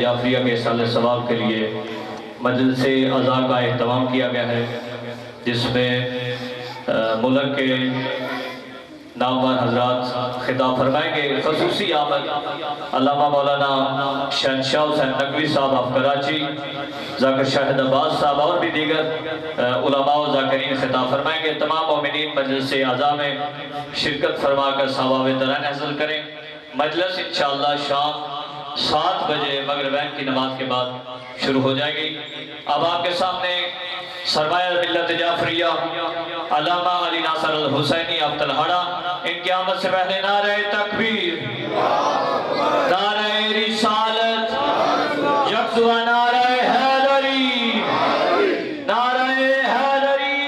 جعفریہ کے سال ثواب کے لیے مجلس عزا کا اہتمام کیا گیا ہے، جس میں ملک کے نامور حضرات خطاب فرمائیں گے۔ خصوصی آمد علامہ مولانا شہنشاہ حسین نقوی صاحب آف کراچی، ذاکر شاہد عباس صاحب اور بھی دیگر علماء و ذاکرین خطاب فرمائیں گے۔ تمام مومنین مجلس عزا میں شرکت فرما کر ثواب ترائن حاصل کریں۔ مجلس انشاءاللہ شام 7 بجے مغربین کی نماز کے بعد شروع ہو جائے گی۔ اب آپ کے سامنے سرمایہ ملت جعفریہ علامہ علی ناصر الحسینی آف تلہاڑا، ان کی آمد سے پہلے نعرہ تکبیر، نعرہ رسالت، یکسو نعرہ حیدری، نعرہ حیدری۔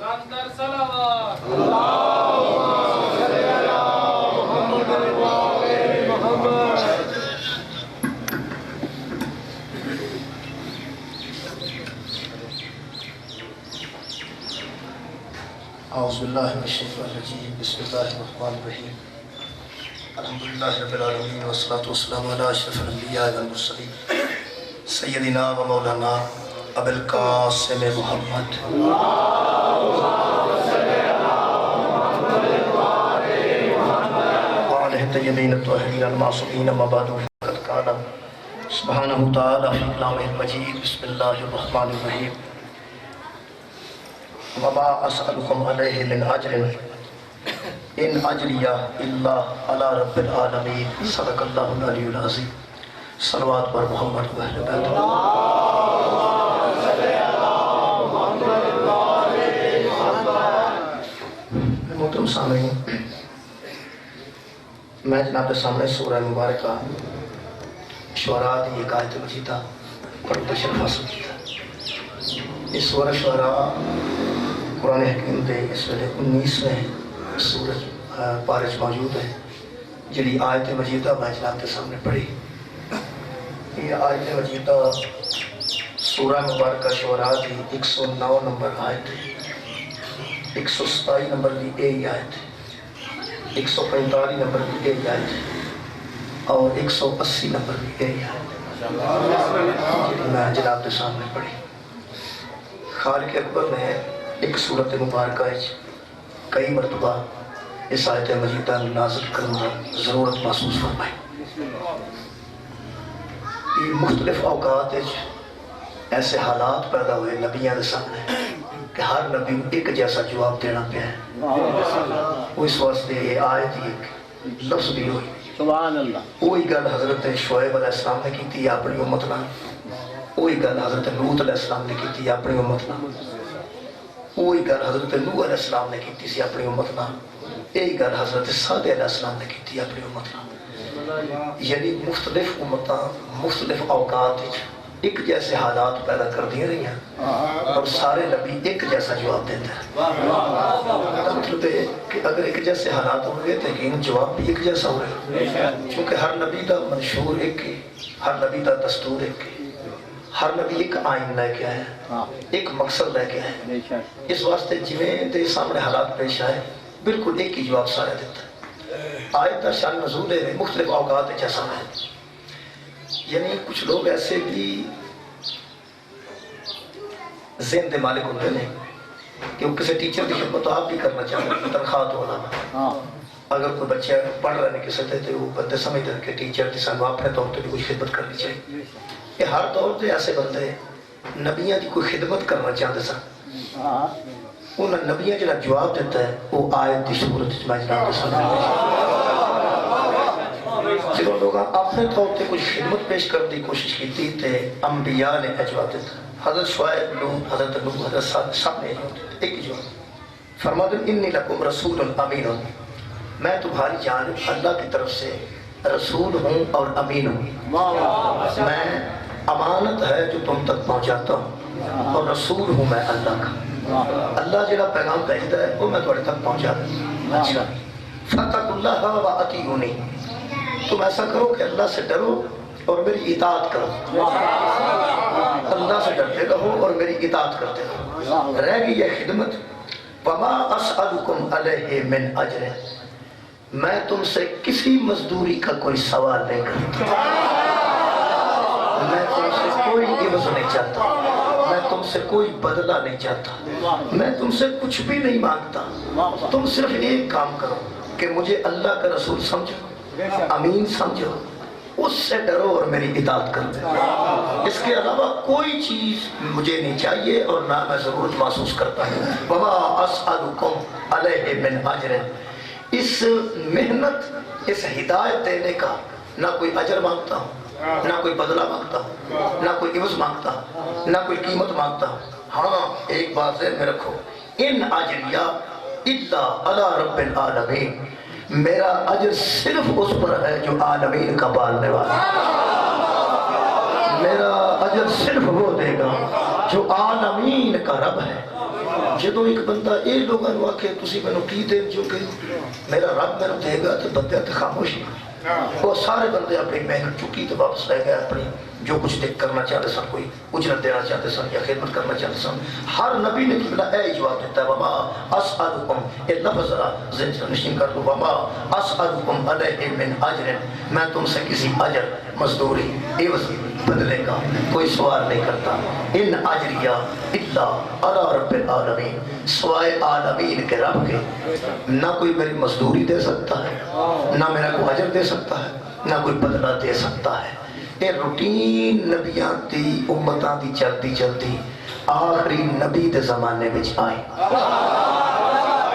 لندر صلوات اعوذ باللہ من الشیطان الرجیم، بسم اللہ الرحمن الرحیم، الحمدللہ رب العالمین والصلاة والسلام علی اشرف الانبیاء والمرسلین سیدنا و مولانا ابو القاسم محمد وعلہ الطیبین الطاہرین المعصومین، اما بعد فقد قال سبحانہ تعالی فی کلامہ المجید، بسم اللہ الرحمن الرحیم، وما اسألكم علیہ من اجر ان اجریہ الا علی رب العالمین، صدق اللہ العلی العظیم۔ صلوات پر محمد و اہل بیت۔ محترم سامعین، میں جناب کے سامنے سورہ مبارکہ شعراء دی ایک آیت مجیدہ پڑھ کر شرف حاصل کیا۔ اس سورہ شعراء قرآن حکیم دے اس ویلے 19ویں سورج پارچ موجود ہے، جڑی آیت مجیدہ میں جناب کے سامنے پڑھی۔ یہ آیت مجیدہ سورہ مبارکہ شعراء دی 109 نمبر آیت ہے، 127 نمبر دی اے آیت ہے، 145 نمبر دی اے آیت ہے، اور 180 نمبر دی اے آیت ہے، جڑی میں جناب کے سامنے پڑھی۔ خالق اکبر نے ایک صورت مبارکہ کئی مرتبہ اس آیت مجیدہ نازل کرنا ضرورت محسوس فرمائی۔ یہ مختلف اوقات ایسے حالات پیدا ہوئے نبیوں کے سامنے کہ ہر نبی ایک جیسا جواب دینا پیا ہے۔ وہ اس واسطے یہ آیت ایک لفظ بھی ہوئی۔ سبحان اللہ۔ وہی گل حضرت شعیب علیہ السلام نے کی تھی اپنی امت نال، وہی گل حضرت لوط علیہ السلام نے کی تھی اپنی امت نال، وہی گل حضرت نوح علیہ السلام نے کی تھی اپنی امت نال، یہی گل حضرت صالح علیہ السلام نے کی تھی اپنی امت نال۔ یعنی مختلف امتاں مختلف اوقات ایک جیسے حالات پیدا کر دیا رہی ہیں اور سارے نبی ایک جیسا جواب دیتے ہیں۔ مطلب ہے کہ اگر ایک جیسے حالات ہوں گے تو یقین جواب بھی ایک جیسا ہوگا، چونکہ ہر نبی کا منشور ایک ہے، ہر نبی کا دستور ایک ہے، ہر نبی ایک آئین لے کے آیا، ایک مقصد لے کے آیا۔ اس واسطے جویں دے سامنے حالات پیش آئے بالکل ایک ہی جواب سارے دیتا ہے۔ آیت کا شان نزول ہے مختلف اوقات جیسا ہے۔ یعنی کچھ لوگ ایسے بھی ذہن دے مالک ہوتے ہیں کہ وہ کسی ٹیچر کی خدمت تو آپ بھی کرنا چاہتے ہیں، تنخواہ تو ہونا۔ اگر کوئی بچہ پڑھ رہے ہیں کسی سے تو وہ بندے سمجھتے ہیں کہ ٹیچر کی سانو اپنے طور پہ بھی کوئی خدمت کرنی چاہیے۔ یہ ہر دور سے ایسے بندے نبیاں کی کوئی خدمت کرنا چاہتے سن، انہوں نے نبیاں جنہا جواب دیتا ہے وہ آیت دی صورت میں جناب کے سامنے جنہوں لوگاں اپنے طور پہ کچھ خدمت پیش کر دی کوشش کی تھی تے انبیاء نے جواب دیتا۔ حضرت شعیب لوط، حضرت نوح، حضرت صالح سب نے ایک جواب فرماتے ہیں انی لکم رسول امین، میں تمہاری جانب اللہ کی طرف سے رسول ہوں اور امین ہوں۔ میں امانت ہے جو تم تک پہنچاتا ہوں اور رسول ہوں میں اللہ کا۔ اللہ جڑا پیغام بھیجتا ہے وہ میں تمہارے تک پہنچا دوں۔ اچھا، فاتقوا اللہ واطیعونی، تم ایسا کرو کہ اللہ سے ڈرو اور میری اطاعت کرو۔ اللہ سے ڈرتے رہو اور میری اطاعت کرتے رہو۔ رہ گئی یہ خدمت، وما اسألکم علیہ من اجر، میں تم سے کسی مزدوری کا کوئی سوال نہیں کرتا، میں تم سے کوئی عوض نہیں چاہتا، میں تم سے کوئی بدلہ نہیں چاہتا، میں تم سے کچھ بھی نہیں مانگتا، تم صرف ایک کام کرو کہ مجھے اللہ کا رسول سمجھو، امین سمجھو، اس سے ڈرو اور میری اطاعت کرو، اس کے علاوہ کوئی چیز مجھے نہیں چاہیے اور نہ میں ضرورت محسوس کرتا ہوں۔ وما اسألکم علیہ من اجر، اس محنت، اس ہدایت دینے کا نہ کوئی اجر مانگتا ہوں، نہ کوئی بدلہ مانگتا ہوں، نہ کوئی عوض مانگتا ہوں، نہ کوئی قیمت مانگتا ہوں۔ ہاں ایک بات ذہن میں رکھو، ان اجریہ الا علی رب العالمین، میرا اجر صرف اس پر ہے جو عالمین کا پالنے والا ہے، میرا اجر صرف وہ دے گا جو عالمین کا رب ہے۔ جدو ایک بندہ اے لوگاں نو آکھے تسی مینوں کی دے جو کہ میرا رب مینوں دے گا تے بندے تے خاموشی، وہ سارے بندے اپنی محنت چکی تو واپس رہ گئے، اپنی جو کچھ دیکھ کرنا چاہتے سن، کوئی اجرت دینا چاہتے سن یا خدمت کرنا چاہتے سن۔ ہر نبی نے کبلا اے جواب دیتا ہے، وما اسألکم، اے لفظ ذرا ذہن سے نشین کر دو، وما اسألکم علیہ من اجر، میں تم سے کسی اجر، مزدوری، عوض، بدلے کا کوئی سوال نہیں کرتا۔ ان اجریہ الا علی رب العالمین، سوائے عالمین کے رب کے نہ کوئی میری مزدوری دے سکتا ہے، نہ میرا کوئی اجر دے سکتا ہے، نہ کوئی بدلہ دے سکتا ہے۔ یہ روٹین نبیاں دی امتاں دی چلتی چلتی آخری نبی دے زمانے میں آئی،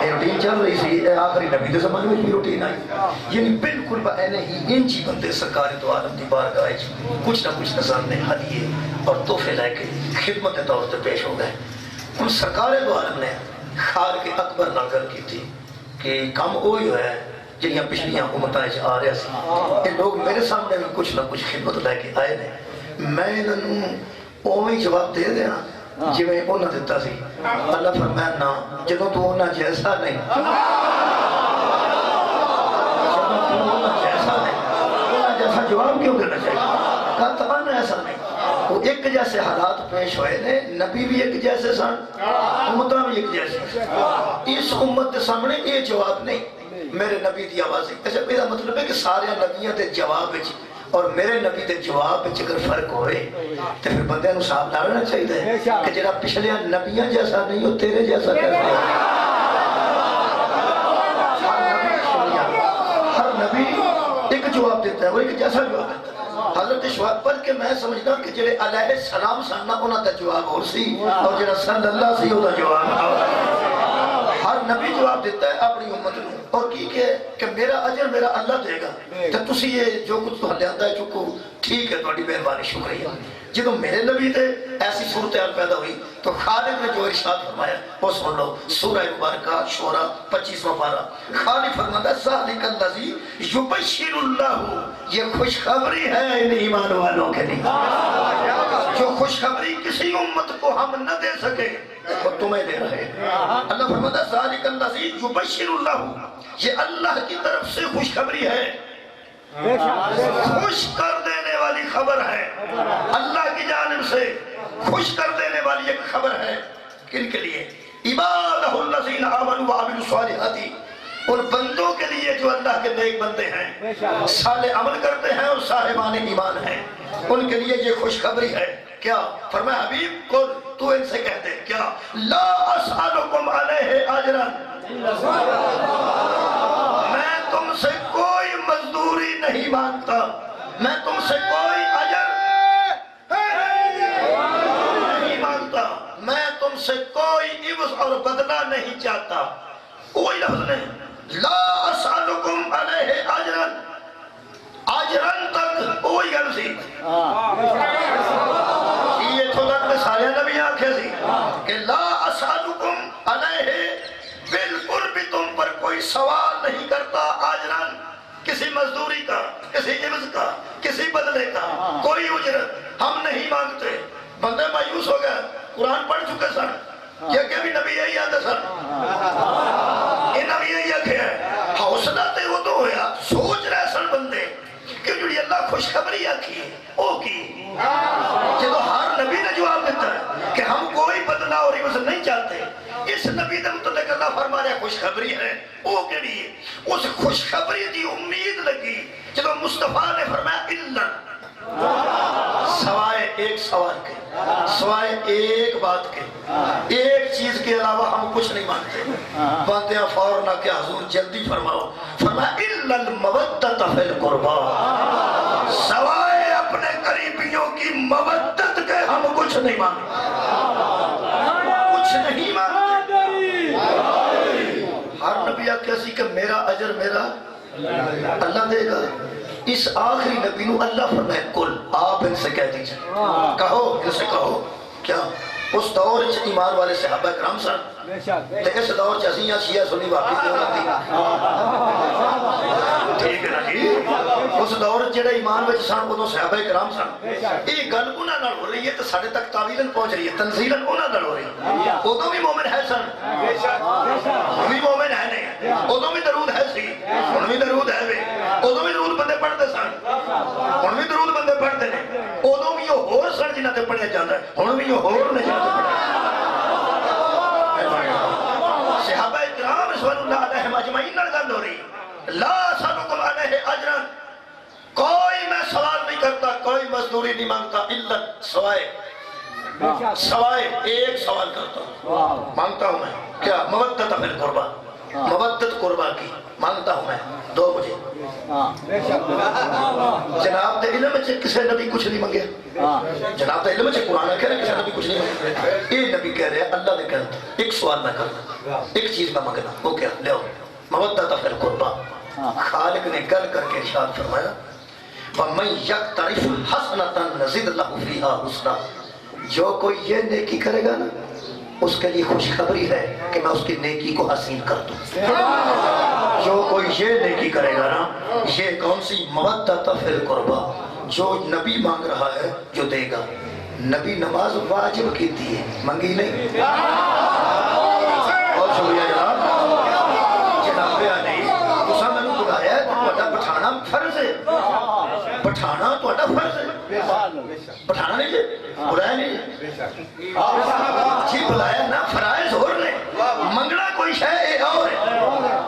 یہ روٹین چل رہی سی، آخری نبی دے زمانے میں بھی روٹین آئی، یعنی بالکل بہنے ہی انچی بندے سرکاری تو عالم دی بارگاہ کچھ نہ کچھ نظر نے ہدیے اور تحفے لے کے خدمت کے طور پر پیش ہو گئے۔ ان سرکار دو عالم نے خالق اکبر نال گل کی تھی کہ کام وہی ہے جنیاں پچھلیاں امتاں آ رہا سی، یہ لوگ میرے سامنے میں کچھ نہ کچھ خدمت لے کے آئے نے، میں انہوں اوہی جواب دے دیا جی میں انہوں دیتا سی۔ اللہ فرمایا نا جدوں تو انہوں جیسا نہیں، جدوں تو انہوں جیسا نہیں، انہوں جیسا جواب کیوں دینا چاہیے؟ کہا تمام ایسا نہیں، وہ ایک جیسے حالات پیش ہوئے نے، نبی بھی ایک جیسے سن، امتاں بھی ایک جیسے، اس امت کے سامنے یہ جواب نہیں، میرے نبی دی آواز ہے۔ اچھا میرا مطلب ہے کہ سارے نبیوں دے جواب اور میرے نبی دے جواب اگر فرق ہوئے تو پھر بندے نو صاحب لانا چاہیے کہ جڑا پچھلے نبیاں جیسا نہیں ہو تیرے جیسا کیسا ہے۔ ہر نبی ایک جواب دیتا ہے، وہ ایک جیسا جواب دیتا ہے۔ حضرت شعیب پر کہ میں سمجھتا کہ جڑے علیہ السلام سننا انہاں دا جواب اور سی اور جڑا صلی اللہ سی وہ دا جواب اور ہر نبی جواب دیتا ہے اپنی امت کو اور کی کہ میرا اجر میرا اللہ دے گا، تو تسی یہ جو کچھ تو لیاندا ہے چکو ٹھیک ہے، تہاڈی مہربانی شکریہ۔ جدوں میرے نبی تے ایسی صورتحال پیدا ہوئی تو خالق نے جو ارشاد فرمایا وہ سن لو، سورہ مبارکہ شورى 25واں پارہ، خالق فرماتا ہے ذالک الذی یبشر اللہ، یہ خوشخبری ہے ان ایمان والوں کے لیے، جو خوشخبری کسی امت کو ہم نہ دے سکے وہ تمہیں دے رہے ہیں۔ اللہ فرماتا ہے ذالک الذی یبشر اللہ، یہ اللہ کی طرف سے خوشخبری ہے، خوش کر دینے والی خبر ہے، اللہ کی جانب سے خوش کر دینے والی ایک خبر ہے۔ کن کے لیے؟ عبادہ الذین آمنوا وعملوا الصالحات، ان بندوں کے لیے جو اللہ کے نیک بندے ہیں، صالح عمل کرتے ہیں اور صاحبان ایمان ہیں، ان کے لیے یہ خوشخبری ہے۔ کیا فرمایا حبیب کو تو ان سے کہتے کیا؟ لا اسألکم علیہ اجرا، میں تم سے کوئی مزدوری نہیں مانگتا، میں تم سے کوئی اجر نہیں مانگتا، میں تم سے کوئی عوض اور بدلہ نہیں چاہتا، کوئی لفظ نہیں۔ لا اسألکم علیہ اجرا، اجرن تک کوئی گل سی، یہ تو تک میں سارے نبی آنکھیں سی کہ لا اسألکم علیہ، بالکل بھی تم پر کوئی سوال نہیں کرتا اجرن، کسی مزدوری کا، کسی عوض کا، کسی بدلے کا، کوئی اجرت ہم نہیں مانگتے۔ بندے مایوس ہو گئے، قرآن پڑھ چکے سن کہ بھی نبی یہی آتے سن، یہ نبی یہی آکھے ہیں، حوصلہ تے وہ تو ہویا، سوچ رہے سن بندے کہ جو اللہ خوشخبری آکھی ہے او کی، جدو ہر نبی نے جواب دیتا ہے کہ ہم کوئی بدلہ اور عوض نہیں چاہتے، اس نبی نے متعلق اللہ فرما رہا خوشخبری ہے وہ کیڑی ہے؟ اس خوشخبری دی امید لگی جب مصطفیٰ نے فرمایا الا سوائے ایک سوال کے، سوائے ایک بات کے، ایک چیز کے علاوہ ہم کچھ نہیں مانتے۔ بانتے ہیں فوراً کہ حضور جلدی فرماؤ، فرمایا الا المودۃ فی القربى، سوائے اپنے قریبیوں کی مودت کے ہم کچھ نہیں مانتے، کچھ نہیں مانتے۔ ہر نبی کیسی کہ میرا اجر میرا اللہ دے گا۔ اس آخری نبی نو اللہ فرمائے کل، آپ ان سے کہہ دیجئے، کہو ان سے کہو کیا اس دور چ ایمان والے صحابہ کرام سن تے اس دور چ اسیاں شیعہ سنی واقعی کیوں لگتی؟ ٹھیک ہے نا جی؟ اس دور جڑے ایمان وچ سن ادوں صحابہ کرام سن، یہ گل انہاں نال ہو رہی ہے تے ساڈے تک تاویلاً پہنچ رہی ہے، تنزیلاً انہاں نال ہو رہی ہے۔ ادوں بھی مومن ہے سن، ہن بھی مومن ہے نہیں، ادوں بھی درود ہے سی، ہن بھی درود ہے وے، ادوں بھی درود بندے پڑھتے سن، ہن بھی درود بندے پڑھتے نے، ادوں بھی وہ ہور سن جنہاں تے پڑھیا جاندا ہے، ہن بھی وہ ہور نے جنہاں تے پڑھیا۔ صحابہ کرام رضوان اللہ علیہم اجمعین نال گل ہو رہی، لا اسألکم علیہ اجرا، کوئی میں سوال نہیں کرتا، کوئی مزدوری نہیں مانگتا، الا سوائے ایک سوال کرتا ہوں، مانگتا ہوں میں کیا؟ مودت فی القربى، مودت قربا کی مانگتا ہوں میں، دو مجھے۔ جناب دے علم سے کسے نبی کچھ نہیں منگیا، جناب دے علم سے قرآن کہہ رہے کسے نبی کچھ نہیں منگیا، یہ نبی کہہ رہے ہیں اللہ نے کہتا ایک سوال میں کرنا، ایک چیز میں منگنا، وہ کیا؟ لے مودت فی القربى۔ خالق نے گل کر کے ارشاد فرمایا وَمَنْ يَقْتَرِفْ حَسْنَةً نَزِدْ لَهُ فِيهَا حُسْنًا، جو کوئی یہ نیکی کرے گا نا اس کے لیے خوشخبری ہے کہ میں اس کی نیکی کو حسین کر دوں۔ جو کوئی یہ نیکی کرے گا نا، یہ کون سی؟ مودت فی القربى، جو نبی مانگ رہا ہے جو دے گا۔ نبی نماز واجب کی دی ہے، منگی نہیں۔ بہت شکریہ جناب، جناب علی تساں مینوں بلایا ہے، تہاڈا بٹھانا فرض ہے، بٹھانا تہاڈا فرض ہے، بٹھانا نہیں جی، بلایا نہیں جی، بلایا نا، فرائض اور نے، منگنا کوئی شے اے اور ہے،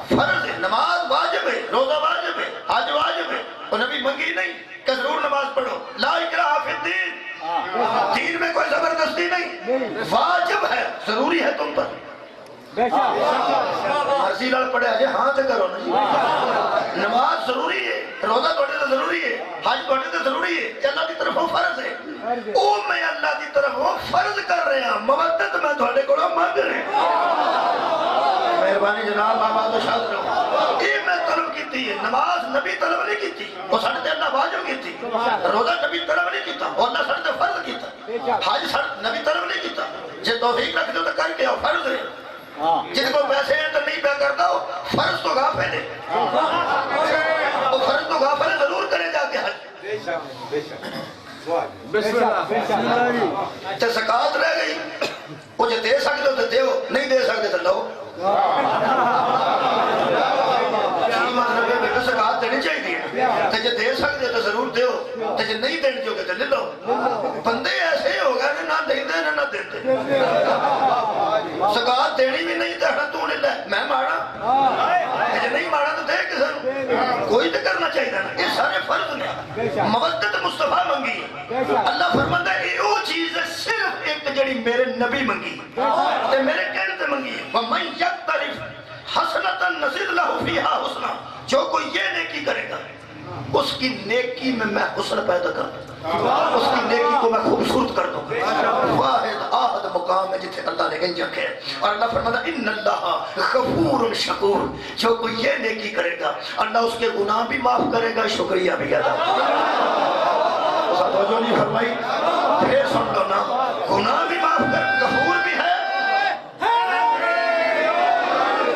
فرض ہے، نماز واجب ہے، روزہ واجب ہے، حج واجب ہے، اور نبی منگی نہیں کہ ضرور نماز پڑھو، لا اکراہ فی الدین، دین میں کوئی زبردستی نہیں، واجب ہے، ضروری ہے تم پر۔ مرضی لال پڑھے آجے ہاں تے کرو نا جی، نماز ضروری ہے، روزہ توڑے تو ضروری ہے، حج توڑے تو ضروری ہے، کہ اللہ کی طرف وہ فرض ہے، او میں اللہ کی طرف وہ فرض کر رہے ہیں، مودت میں توڑے کو مانگ رہے ہیں۔ مہربانی جناب آباد و شاد رہو، یہ میں طلب کی تھی، نماز نبی طلب نہیں کی تھی، وہ ساڑھے تے اللہ واجب کی تھی، روزہ نبی طلب نہیں کیتا، وہ اللہ ساڑھے تے فرض کیتا، حج نبی طلب نہیں کیتا، جے توفیق رکھ دو تو کر کے آؤ، فرض ہے۔ جن کو پیسے ہیں تو نہیں پیا کرتا ہو، فرض تو غافل ہے، وہ فرض تو غافل ہے، ضرور کرے جا کے حج۔ تے زکات رہ گئی، وہ جو دے سکتے ہو تو دیو، نہیں دے سکتے تو لو۔ مطلب ہے بیٹا زکات دینی چاہیے، تے جو دے سکتے تو ضرور دیو، تے جو نہیں دینے چاہیے تو لے لو۔ بندے ایسے ہی ہو گئے نہ دیندے نہ دیتے، زکات دینی بھی نہیں دینا تو نہیں لے، میں مارا، جو نہیں مارا تو دے کسے کوئی تو کرنا چاہیے نا، یہ سارے فرض نے۔ مودت مصطفیٰ منگی، اللہ فرماتا ہے یہ وہ چیز ہے صرف ایک جڑی میرے نبی منگی تے میرے کہنے تے منگی ہے، وَمَنْ يَقْتَرِفْ حَسْنَةً نَزِدْ لَهُ فِيهَا حُسْنًا، جو کوئی یہ نیکی کرے گا اس کی نیکی میں حسن پیدا کر دوں، اس کی نیکی کو میں خوبصورت کر دوں۔ واحد آہد مقام ہے جتھے اللہ نے انجا ہے، اور اللہ فرماتا ان اللہ غفور شکور، جو کوئی یہ نیکی کرے گا اللہ اس کے گناہ بھی معاف کرے گا، شکریہ بھی ادا کرے گا۔ توجہ نہیں فرمائی، پھر سن لو نا، گناہ بھی معاف کر، غفور بھی ہے۔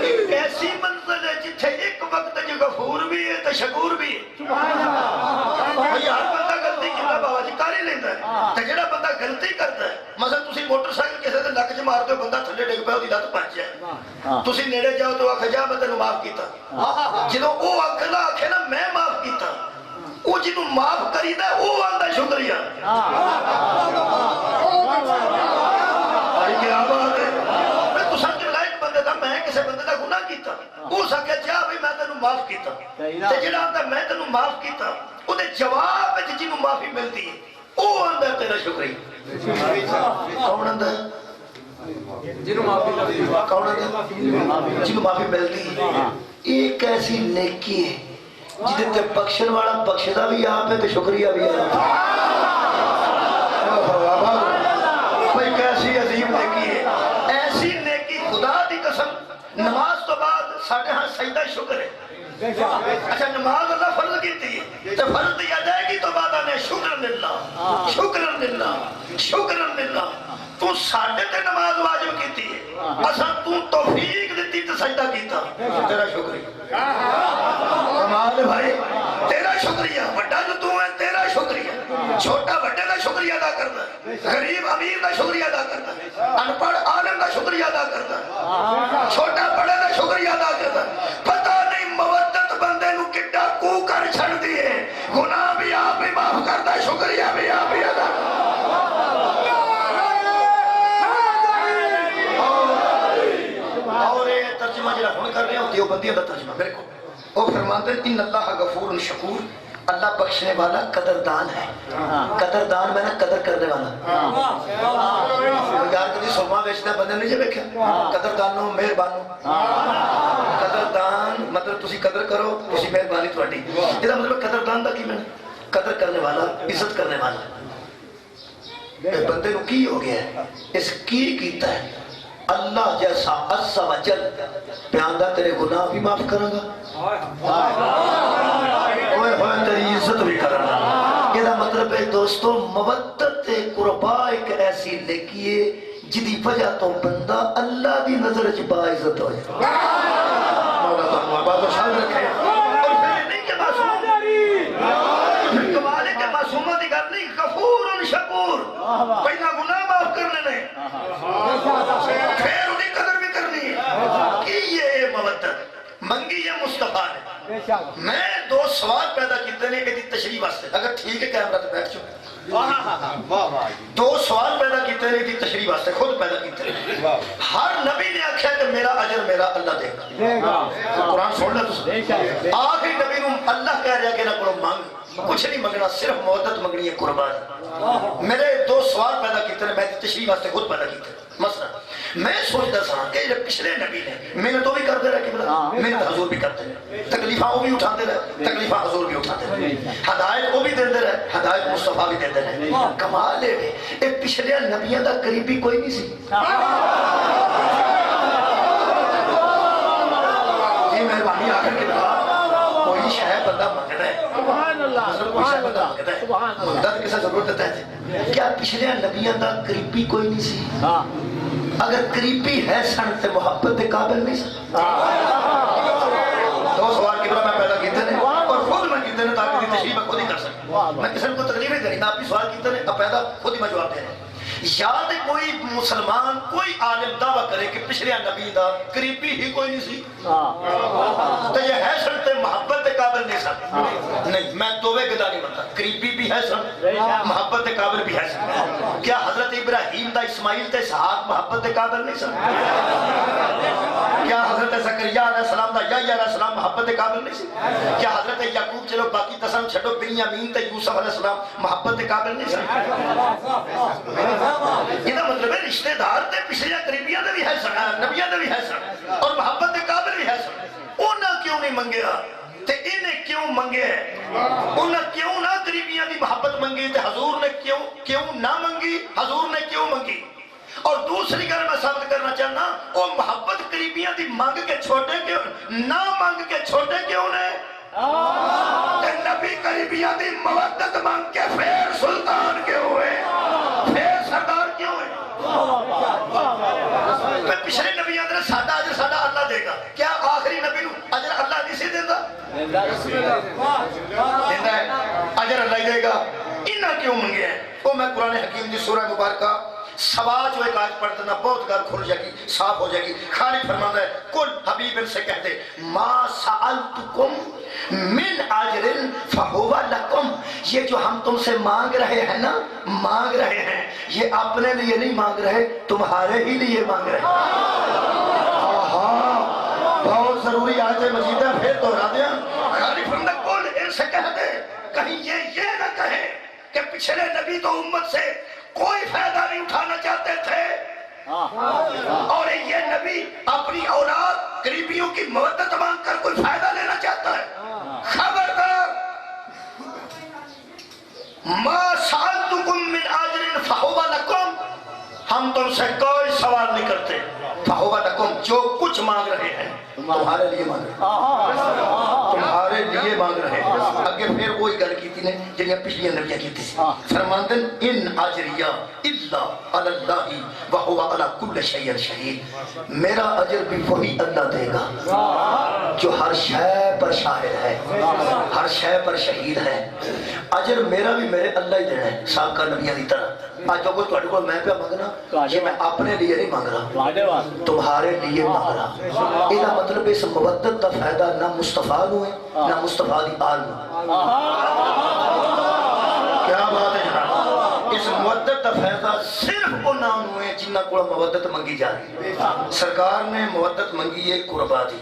ایک ایسی منزل ہے جتھے ایک وقت جو غفور بھی ہے تو شکور بھی ہے۔ بھائی ہر بندہ غلطی کیتا بابا جی کر ہی لیتا ہے، تے جڑا بندہ غلطی کرتا ہے، مثلا تسی موٹر سائیکل کسے دے نک چ مار دو، بندہ تھلے ڈگ پیا، اودی لت پھج جائے، تسی نیڑے جاؤ تو آکھے جا میں تینوں معاف کیتا، جدوں او اکلا آکھے نا میں معاف کیتا، او جنوں معاف کریدا او آندا شکریہ۔ کیا بات ہے، میں تساں جو لائق بندے دا میں کسی بندے کا گناہ کیتا اس آخیا جا بھائی میں تینوں معاف کیتا تے جڑا آندا میں تینوں معاف کیتا اودے جواب وچ جنوں معافی ملتی ہے وہ آندا تیرا شکریہ کون آندا جنوں معافی ملتی ہے ایک ایسی نیکی ہے جہاں تے بخشن والا بخشدا بھی آپ ہے تے شکریہ بھی ہے کوئی کیسی عظیم نیکی ہے ایسی نیکی خدا دی قسم نماز تو بعد ساڑھے ہاں سجدہ شکر ہے اچھا نماز اللہ فرض کیتی ہے تو فرض دی ادائیگی تو بعد آنے شکرن للہ شکرن للہ شکرن للہ تو ساڑھے تے نماز واجب کیتی ہے اصلا تو توفیق دیتی تے سجدہ کیتا تیرا شکریہ کمال بھائی تیرا شکریہ بڑا جو تو ہے تیرا شکریہ چھوٹا بڑے کا شکریہ ادا کرنا غریب امیر کا شکریہ ادا کرنا انپڑھ عالم کا شکریہ ادا کرنا چھوٹا بڑے کا شکریہ ادا کرنا پتہ نہیں مودت بندے نو کڈا کو کر چھڑ دیے گناہ بھی آپ ہی معاف کرتا شکریہ بھی آپ ہی ادا اور یہ ترجمہ جڑا ہن کر رہے ہو دیوبندیوں دا ترجمہ میرے کو وہ فرماتے ہیں ان اللہ غفور شکور اللہ بخشنے والا قدردان ہے قدردان میں نا قدر کرنے والا یار کدی سرما بیچتا بندے نہیں جی دیکھا قدردانوں مہربانوں قدردان مطلب تسی قدر کرو تسی مہربانی تھوڑی یہ مطلب قدردان دا کی میں قدر کرنے والا عزت کرنے والا بندے کو کی ہو گیا ہے اس کی کیتا ہے اللہ جیسا عز و جل پیاندہ تیرے گناہ بھی معاف کروں گا اوے ہوئے تیری عزت بھی کروں گا یہ مطلب ہے دوستو مودت قربا ایک ایسی نیکی ہے جدی وجہ تو بندہ اللہ دی نظر چ با عزت ہو جائے مولا تعالی بات و شان رکھے اور پھر نہیں کہ معصوم کمال ہے کہ معصومہ دی گل نہیں غفور شکور پہلا گناہ معاف کرنے نے پھر انہیں قدر بھی کرنی ہے کہ یہ مودت منگی ہے مصطفیٰ نے میں دو سوال پیدا کیتے ہیں کہ تشریح واسطے اگر ٹھیک ہے کیمرہ تے بیٹھ چکے دو سوال پیدا کیتے ہیں کہ تشریح واسطے خود پیدا کیتے ہیں ہر نبی نے آکھا کہ میرا اجر میرا اللہ دے گا قرآن سن لے تو آخری نبی نے اللہ کہہ رہا کہ نہ کرو مانگ کچھ نہیں منگنا صرف مودت منگنی ہے قربان میرے دو سوال پیدا کیتے ہیں میں تشریح واسطے خود پیدا کیتے ہیں مثلا میں سوچتا سا کہ جب پچھلے نبی نے محنت تو بھی کرتے رہے کہ محنت حضور بھی کرتے رہے تکلیفہ وہ بھی اٹھاتے رہے تکلیفہ حضور بھی اٹھاتے رہے ہدایت وہ بھی دیتے رہے ہدایت مصطفیٰ بھی دیتے رہے کمال ہے اے پچھلے نبیوں دا قریبی کوئی نہیں سی یہ مہربانی آخر کے بعد کوئی شہ بندہ منگتا ہے کوئی شہ بندہ منگتا ہے منگتا تو کسا ضرورت دیتا ہے کیا پچھلے نبیوں دا قریبی کوئی نہیں سی اگر قریبی ہے سن تے محبت دے قابل نہیں سن دو سوال کی طرح میں پیدا کیتے ہیں اور خود میں کیتے ہیں تاکہ دی تشریح میں خود ہی کر سکیں میں کسی کو تکلیف نہیں دینی میں آپ کی سوال کیتے ہیں اب پیدا خود ہی میں جواب دے رہے ہیں یاد کوئی مسلمان کوئی عالم دعویٰ کرے کہ پچھلے نبی دا قریبی ہی کوئی نہیں سی تو یہ ہے سن تے محبت دے قابل نہیں سن نہیں میں توبے گدا نہیں بنتا قریبی بھی ہے سن محبت دے قابل بھی ہے سن کیا حضرت ابراہیم دا اسماعیل تے اسحاق محبت دے قابل نہیں سن کیا حضرت زکریا علیہ السلام دا یحییٰ علیہ السلام محبت دے قابل نہیں سن کیا حضرت یعقوب چلو باقی قسم چھڈو بنیامین تے یوسف علیہ السلام محبت دے قابل نہیں سن یہ مطلب ہے رشتہ دار تے پچھلے قریبیاں دے بھی ہے سن نبیاں دے بھی ہے سن اور محبت دے قابل بھی ہے سن انہاں کیوں نہیں منگیا تے انہیں کیوں منگے انہاں کیوں نہ قریبیاں دی محبت منگی تے حضور نے کیوں نہ منگی حضور نے کیوں منگی اور دوسری گل میں ثابت کرنا چاہنا وہ محبت قریبیاں دی منگ کے چھوٹے کیوں نہ منگ کے چھوٹے کیوں نے تے نبی قریبیاں دی مودت منگ کے پھر سلطان کیوں ہوئے پھر سردار کیوں ہوئے پچھلے نبی اندر سادہ اجر سادہ اللہ دے گا کیا آخری نبی نو اجر اللہ نہیں سی دیتا دیتا ہے اجر اللہ ہی دے گا انہاں کیوں منگے ہیں وہ میں قرآن حکیم دی سورہ مبارکہ سوا جو ایک آج پڑھتا نا بہت گھر کھل جائے گی صاف ہو جائے گی خالق فرماتا ہے کل حبیب سے کہتے ما سألتکم من اجر فہو لکم یہ جو ہم تم سے مانگ رہے ہیں نا مانگ رہے ہیں یہ اپنے لیے نہیں مانگ رہے تمہارے ہی لیے مانگ رہے ہیں ضروری آیت مجیدہ پھر دوہرا دیا کل ان سے کہہ دے کہیں یہ نہ کہے کہ پچھلے نبی تو امت سے کوئی فائدہ نہیں اٹھانا چاہتے تھے اور یہ نبی اپنی اولاد قریبیوں کی مودت مانگ کر کوئی فائدہ لینا چاہتا ہے. خبردار ما سألتکم من اجر فہو لکم، ہم تم سے کوئی سوال نہیں کرتے. فہو لکم، جو کچھ مانگ رہے ہیں تمہارے لیے مانگ رہے ہیں، تمہارے لیے مانگ رہے ہیں. اگے پھر وہی گل کی نے جنہیں پچھلی نبیاں کی تھی. فرماندن ان اجریہ الا علی اللہ وہو علی کل شیء شہید، میرا اجر بھی وہی اللہ دے گا جو ہر شے پر شاہد ہے، ہر شے پر شہید ہے. اجر میرا بھی میرے اللہ ہی دینا ہے سابقہ نبیاں دی طرح. آج جو کوئی تھوڑے کو میں پہ مانگنا یہ میں اپنے لیے نہیں مانگ رہا، تمہارے لیے مانگ رہا. یہ مطلب اس مودت کا فائدہ نہ مصطفیٰ نو ہے نہ مصطفیٰ دی آل نو. کیا بات ہے جناب، اس مودت کا فائدہ صرف ان نام ہوئے جنہ کو مودت منگی جا رہی. سرکار نے مودت منگی ہے قربا دی،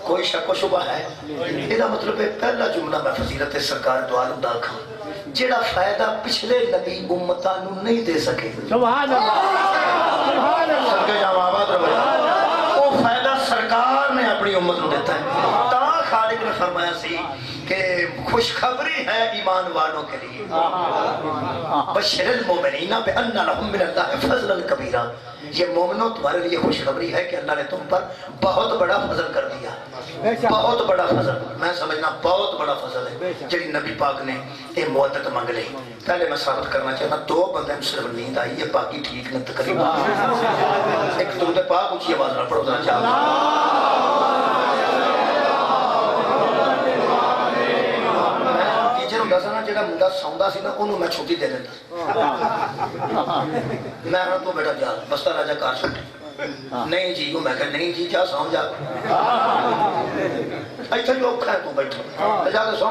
کوئی شک و شبہ ہے؟ یہ مطلب ہے پہلا جملہ میں فضیلت سرکار دعا دا کھا جیڑا فائدہ پچھلے نبی امتاں نو نہیں دے سکے. سبحان اللہ، سبحان اللہ، سرکے جاؤ آباد رہو. وہ فائدہ سرکار نے اپنی امت نو دیتا ہے. تا خالق نے فرمایا سی کہ خوشخبری ہے ایمان والوں کے لیے، بشر المومنین بان لہم من اللہ فضلا کبیرا. یہ مومنوں تمہارے لیے خوشخبری ہے کہ اللہ نے تم پر بہت بڑا فضل کر دیا، بہت بڑا فضل. میں سمجھنا بہت بڑا فضل ہے جی نبی پاک نے یہ مودت مانگ لی. پہلے میں ثابت کرنا چاہتا دو بندے صرف نیند آئی ہے، باقی ٹھیک نے تقریبا. ایک درود پاک اونچی آواز نہ پڑھو ذرا چاہتا جڑا منڈا سوندا سی نا انہوں میں چھٹی دے دیتا. میں کہا تو بیٹا جا بستہ راجہ کار چھٹی. نہیں جی میں کہا نہیں جی جا سو جا ایتھے جو اوکھا ہے تو بیٹھا جا کے سو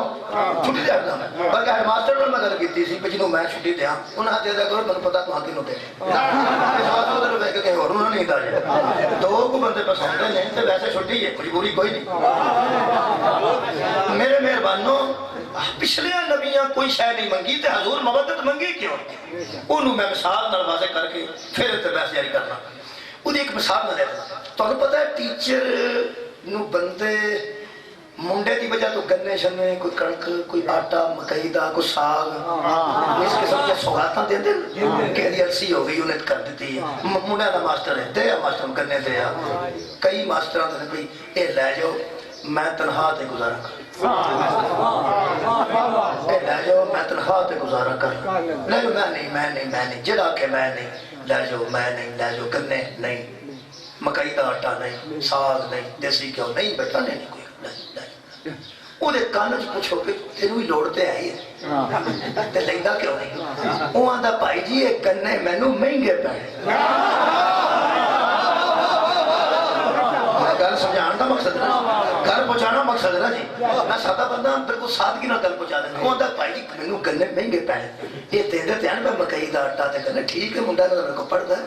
چھٹی دے دیتا. بلکہ ہیڈ ماسٹر نے میں گل کیتی سی جنوں میں چھٹی دیا انہاں دے دیا کرو مینوں پتہ تو کینوں دے اس واسطے ادھر ویکھ کے ہور انہوں نہیں دے دو کو بندے پسند نے تے ویسے چھٹی ہے مجبوری کوئی نہیں. میرے مہربانوں پچھلے نبیاں کوئی شے نہیں منگی تے حضور مودت منگی کیوں؟ انہوں میں مثال نال واضح کر کے پھر اتباس جاری کرنا. وہ ایک مثال نہ دیتا. تو پتہ ہے ٹیچر نو بندے منڈے دی وجہ تو گنے شنے کوئی کڑک کوئی آٹا مکئی دا کوئی ساگ اس قسم کے سوغاتاں دے دیں کہ دی عرصی ہو گئی انہیں کر دیتی ہے. منڈے دا ماسٹر ہے دے ماسٹر گنے دے کئی ماسٹران نے کوئی اے لے جاؤ میں تنہا تے گزارا کر لے جاؤ میں تنخواہ تے گزارا کر نہیں میں نہیں جڑا کہ میں نہیں لے جاؤ میں نہیں لے جاؤ گنے نہیں مکئی دا آٹا نہیں ساگ نہیں دیسی کیوں نہیں بیٹا نہیں کوئی وہ دے کانج پوچھو کہ تینوں ہی لوڑتے آئی ہے تے لیندہ کیوں نہیں؟ وہ آندہ بھائی جی ایک گنے مینوں مہنگے پہنے. گل سمجھان دا مقصد ہے گھر پہنچانا مقصد ہے نا جی. میں سادہ بندہ بالکل سادگی نہ گل پہنچا دیں. وہ آندہ بھائی جی مینوں گنے مہنگے پہنے یہ دے دے میں مکئی دا آٹا تے گنے ٹھیک ہے منڈا میرے کو پڑھتا ہے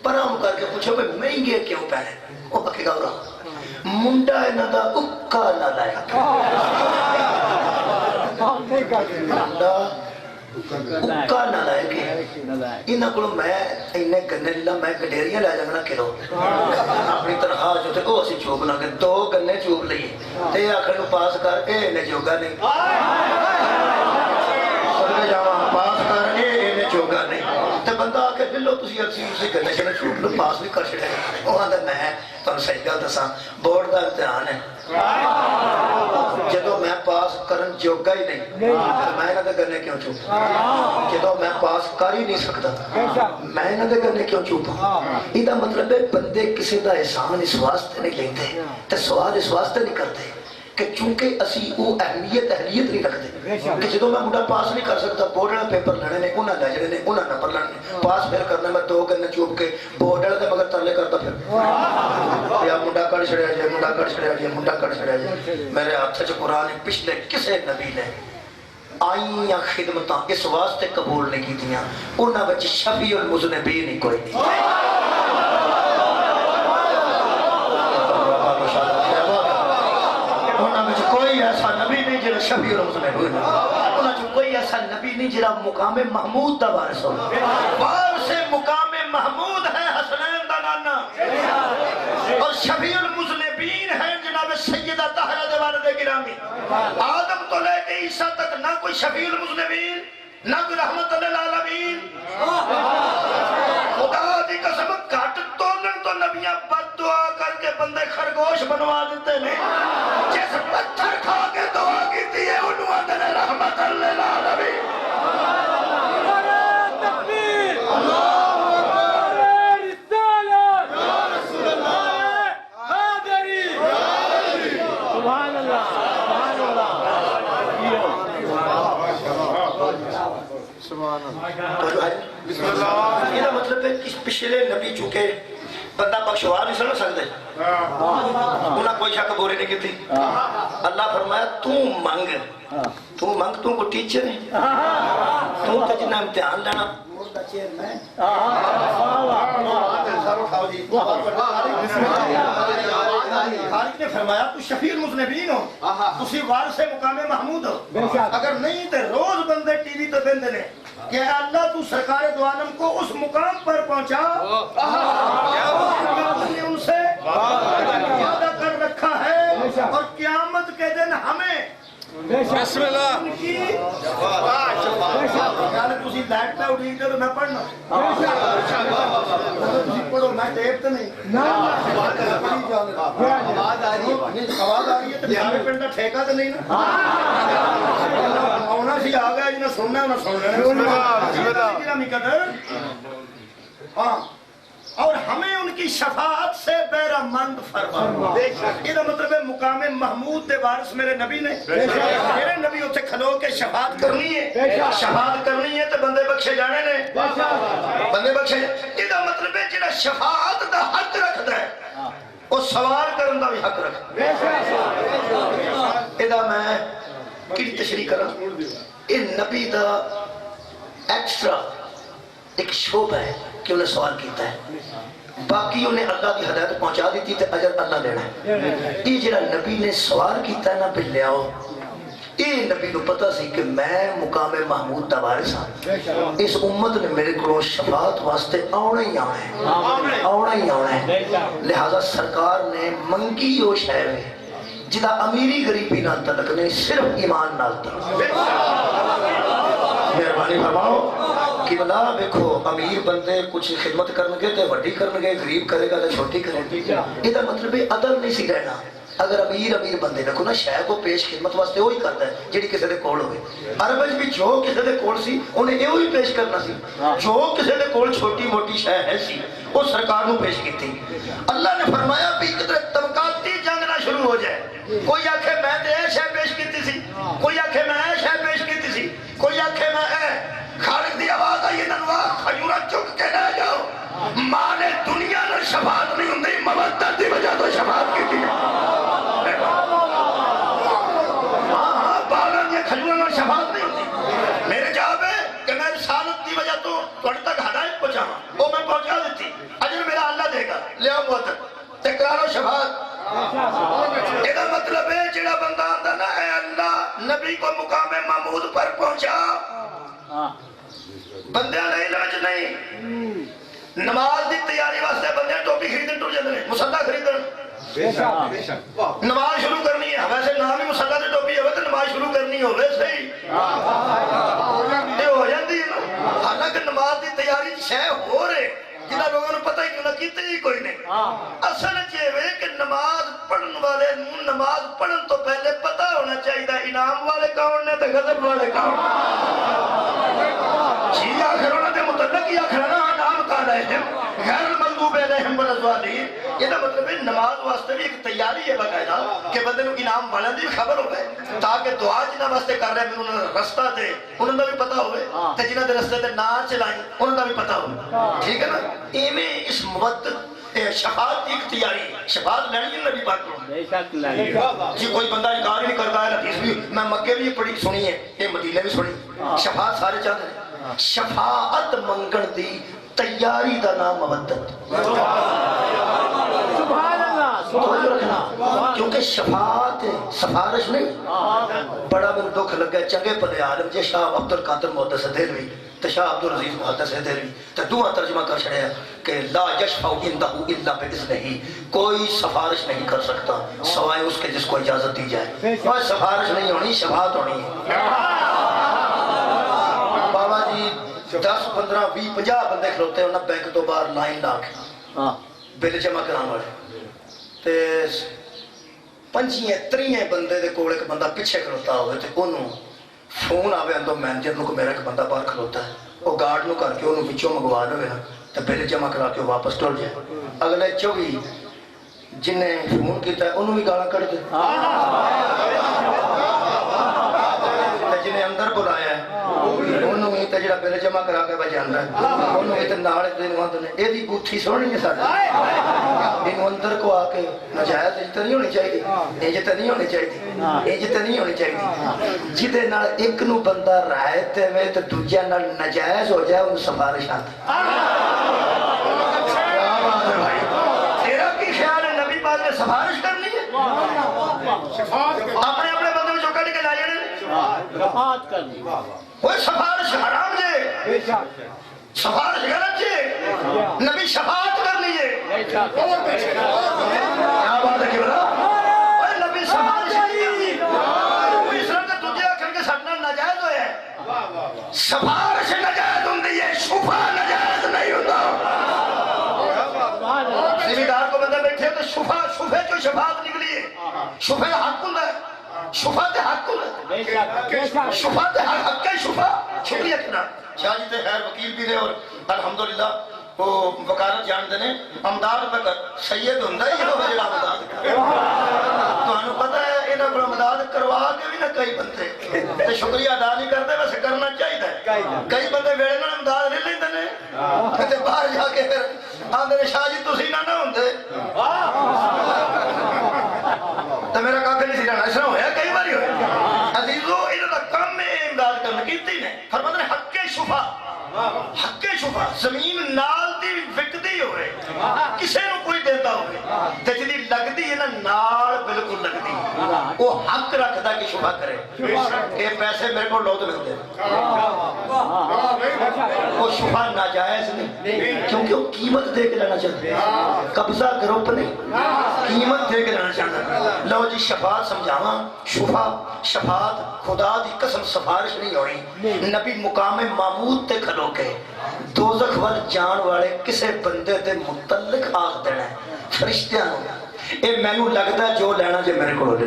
پر ہم کر کے پوچھو کہ مہنگے کیوں پہنے؟ وہ پکے گا رہا منڈا انہاں دا اکا نہ لائق منڈا اکا نہ لائق انہاں کو میں انہیں گنے لیلا میں گڈیریاں لے جانا کرو اپنی تنخواہ جو تھے وہ اسی چوب لگے دو گنے چوب لئیے تے آخر نو پاس کر اے انہیں جوگا نہیں سرگے جاواں پاس کر اے انہیں جوگا نہیں تے بندہ آکے لو تسی عرصی اسی گنے سے چوب لو پاس بھی کر چھڑے. وہ آدھا میں تم صحیح گل دساں بورڈ دا امتحان ہے جدو میں پاس کرن جوگا ہی نہیں میں نہ دے گنے کیوں چوپا جدو میں پاس کر ہی نہیں سکتا میں نہ دے گنے کیوں چوپا. یہ مطلب ہے بندے کسی دا احسان اس واسطے نہیں لیتے تے سوال اس واسطے نہیں کرتے کہ چونکہ اسی وہ اہلیت نہیں رکھتے کہ جدو میں منڈا پاس نہیں کر سکتا بورڈ والے پیپر لڑے نے انہاں لے جڑے نے انہاں نمبر لڑنے پاس پھر کرنا میں دو گنے چوب کے بورڈ والے دے مگر ترلے کرتا پھر یا منڈا کڑ چھڑیا جائے منڈا کڑ چھڑیا جائے منڈا کڑ چھڑیا جائے. میرے ہاتھ چ قرآن پچھلے کسے نبی نے آئیاں خدمتاں اس واسطے قبول نہیں کیتیاں انہاں وچ شفیع المذنبین نہیں کوئی نہیں. کوئی ایسا نبی نہیں جڑا شفیع المذنبین ہوئے کوئی ایسا نبی نہیں جڑا مقام محمود دا وارث ہو وارث مقام محمود ہے حسنین دا نانا اور شفیع المذنبین ہے جناب سیدہ طاہرہ دے والد گرامی آدم تو لے کے عیسیٰ تک نہ کوئی شفیع المذنبین نہ کوئی رحمت للعالمین خدا دی قسم کٹ تولن تو نبیاں بد دعا کر کے بندے خرگوش بنوا دیتے نے جس پتھر کھا کے دعا کی تھی ہے انہوں آدھے رحمت للعالمین بسم اللہ یہ مطلب ہے کہ پچھلے نبی چکے بندہ بخشوا نہیں سمجھ سکتے انہاں کوئی شک بورے نہیں کی تھی اللہ فرمایا تو منگ تو کو ٹیچر ہے تو جنہ امتحان لینا خالق نے فرمایا تو شفیع المذنبین ہو اسی وارث مقام محمود ہو اگر نہیں تو روز بندے ٹی وی تو بندے نے کہ اللہ تو سرکار دو عالم کو اس مقام پر پہنچا نے ان سے وعدہ کر رکھا ہے اور قیامت کے دن ہمیں بسم اللہ ان کی یعنی تسی لائٹ پہ اٹھی دے تو میں پڑھنا تسی پڑھو میں ٹیپ تو نہیں آواز آ رہی ہے تو میرے پنڈا ٹھیکہ تو نہیں نا آنا سی آگا جنہیں سننا نہ سننا ہاں اور ہمیں ان کی شفاعت سے بیرہ مند فرما یہ مطلب ہے مقام محمود دے وارث میرے نبی نے میرے نبی اسے کھلو کے شفاعت کرنی ہے تو بندے بخشے جانے نے بندے بخشے یہ مطلب ہے جنہا شفاعت دا حق رکھ دے وہ سوال کرن دا بھی حق رکھ یہ میں کڑی تشریح کرا یہ نبی دا ایکسٹرا ایک شعبہ ہے کہ انہیں سوال کیتا ہے باقی انہیں اللہ کی ہدایت پہنچا دیتی تے اجر اللہ لینا ہے یہ جڑا نبی نے سوال کیتا ہے نا پہ لے آؤ یہ نبی کو پتہ سی کہ میں مقام محمود دا وارث ہوں اس امت نے میرے کو شفاعت واسطے آنا ہی آنا ہے لہذا سرکار نے منگی وہ شہر ہے جدا امیری غریبی نال تعلق نہیں صرف ایمان نال تعلق مہربانی فرماؤ کہ بلا دیکھو امیر بندے کچھ خدمت کرنگے تے وڈی کرنگے غریب کرے گا تے چھوٹی کرے گا یہ دا مطلب ہے عدل نہیں سی رہنا اگر امیر بندے رکھو نا شاہ کو پیش خدمت واسطے وہی کرتا ہے جیڑی کسی دے کول ہوئے عربج بھی جو کسی دے کول سی انہیں یہ وہی پیش کرنا سی جو کسی دے کول چھوٹی موٹی شاہ ہے سی وہ سرکار نو پیش کی تھی اللہ نے فرمایا بھی قدر طبقاتی جنگ نہ شروع ہو جائے کوئی آنکھے میں تے شاہ پیش کی سی کوئی آنکھے میں شاہ پیش کی سی کوئی آنکھے میں خالق دی آواز آئیے ننوا خجورہ چک کے نہ جاؤ ماں نے دنیا نے شفاعت نہیں ہوں نہیں مودت دی وجہ تو شفاعت کی تھی باغان یہ خجورہ نے شفاعت نہیں ہوتی میرے جواب ہے کہ میں رسالت دی وجہ تو توڑ تک ہدایت پہنچاواں وہ میں پہنچا دیتی اجر میرا اللہ دے گا لے آؤ مودت تکرار و شفاعت یہ مطلب ہے جڑا بندہ آتا نا اے اللہ نبی کو مقام محمود پر پہنچا بندے نہیں لوچ نہیں نماز دی تیاری واسطے بندے ٹوپی خریدن ٹر جاندے مصلی خریدن نماز شروع کرنی ہے ویسے نام ہی مصلی دی ٹوپی ہوئے تو نماز شروع کرنی ہوئے صحیح یہ ہو جاندی ہے نا حالانکہ نماز دی تیاری شے ہو رہے جنہاں لوگوں نے پتہ ہی کیوں نہ کیتے ہی کوئی نہیں اصل چیوے کہ نماز پڑھن والے نماز پڑھن تو پہلے پتہ ہونا چاہیے انعام والے کون نے تے غضب والے کون جی آخر انہوں نے متعلق ہی آخر نا انعام کا رہے غیر المغضوب علیہم والضالین یہ دا مطلب ہے نماز واسطے بھی ایک تیاری ہے باقاعدہ کہ بندے نو انعام والے دی خبر ہوئے تاکہ دعا جنہاں واسطے کر رہے ہیں انہوں نے رستہ دے انہوں نے بھی پتہ ہوئے تے جنہاں دے رستے دے نہ چلائیں انہوں نے بھی پتہ ہوئے ٹھیک ہے نا ایمیں اس مودت شفاعت کی اختیاری شفاعت لینی ہے نبی پاک کو جی کوئی بندہ انکار ہی نہیں کرتا ہے حدیث بھی میں مکے بھی پڑھی سنی ہے یہ مدینہ بھی سنی شفاعت سارے چاہتے ہیں شفاعت منگن دی تیاری دا نام مودت سبحان اللہ کیونکہ شفاعت ہے سفارش نہیں. بڑا من دکھ لگا چنگے پلے عالم جے شاہ عبد القادر محدث دہلوی تے شاہ عبد العزیز محدث دہلوی تے دعا ترجمہ کر چھڑیا کہ لا یشفع عنده الا باذنہ، کوئی سفارش نہیں کر سکتا سوائے اس کے جس کو اجازت دی جائے. اور سفارش نہیں ہونی، شفاعت ہونی ہے. بابا جی 10 15 20 50 بندے کھلوتے ہیں انہاں بینک تو باہر لائن لا کے بل جمع کران والے تے 25 30 بندے دے کول ایک بندہ پیچھے کھلوتا ہوئے تے انہوں فون آوے اندر مینیجر نو کہ میرا ایک بندہ باہر کھلوتا ہے، وہ گارڈ نو کر کے انہوں بچوں منگوا لو نا تے بل جمع کرا کے واپس ٹر جائے. اگلے 24 جن نے فون کیتا ہے انہوں بھی گالاں کٹ دے جنہیں اندر بلایا ہے انہوں ہی تے جڑا بل جمع کرا کے بجاندا ہے انہوں ہی تے نال دے نوند نے اے دی بوتھی سونی ہے ساڈی انہوں اندر کو آ کے نجائز عزت نہیں ہونی چاہیے، عزت نہیں ہونی چاہیے، عزت نہیں ہونی چاہیے. جدے نال ایک نو بندہ رعایت دے تے دوجے نال نجائز ہو جائے انہوں سفارش آتی. تیرا کی خیال ہے نبی پاک نے سفارش کرنی ہے؟ اپنے اپنے بندے میں جو کٹ کے لائے شفاعت کرنی. وہ سفارش حرام جے، سفارش غلط جے، نبی شفاعت کر لیجئے. کیا بات ہے کہ بلا نبی سفارش نہیں اس طرح کے تجھے آخر کے ساتھ ناجائز ہوئے ہیں. سفارش ناجائز ہوں ہے، شفا ناجائز نہیں ہوتا. زمیندار کو بندے بیٹھے تو شفے جو شفاعت نکلی ہے شفے حق ہوں ہے، شفا تے حق ہوں، شفا تے حق ہے. شفا شکریہ کنا شاہ جی تے خیر وکیل بھی رہے اور الحمدللہ وہ وکالت جان دے نے امداد تک سید ہوندا ہی ہو جڑا امداد تانوں پتہ ہے انہاں کو امداد کروا کے بھی نہ کئی بندے تے شکریہ ادا نہیں کرتے، ویسے کرنا چاہیے. کئی بندے ویلے نال امداد لے لیندے نے تے باہر جا کے پھر آندے نے شاہ جی تسی نہ ہوندے تے میرا کاکا نہیں سی جانا. اس طرح ہویا کئی باری ہویا. عزیزو انہاں دا کم ہے امداد کرنا کیتی نے فرماتے ہیں حق شفا، حق شفا زمین نال دی وکدی ہوئے کسے نو کوئی دیتا ہوئے تے جدی لگدی ہے نا نال بالکل لگدی وہ حق رکھدا کہ شفا کرے. اے پیسے میرے کو لو تو ملتے وہ شفا ناجائز نہیں کیونکہ وہ قیمت دے کے لینا چاہتے ہیں، قبضہ گروپ نہیں، قیمت دے کے لینا چاہتا ہے. لو جی شفاعت سمجھاواں شفا شفاعت خدا دی قسم سفارش نہیں ہونی. نبی مقام معمود تے کھلو کے دوزخ وال جان والے کسے بندے دے متعلق آخ دینا ہے فرشتیاں نو اے مینوں لگدا جو لینا جے میرے کو لے.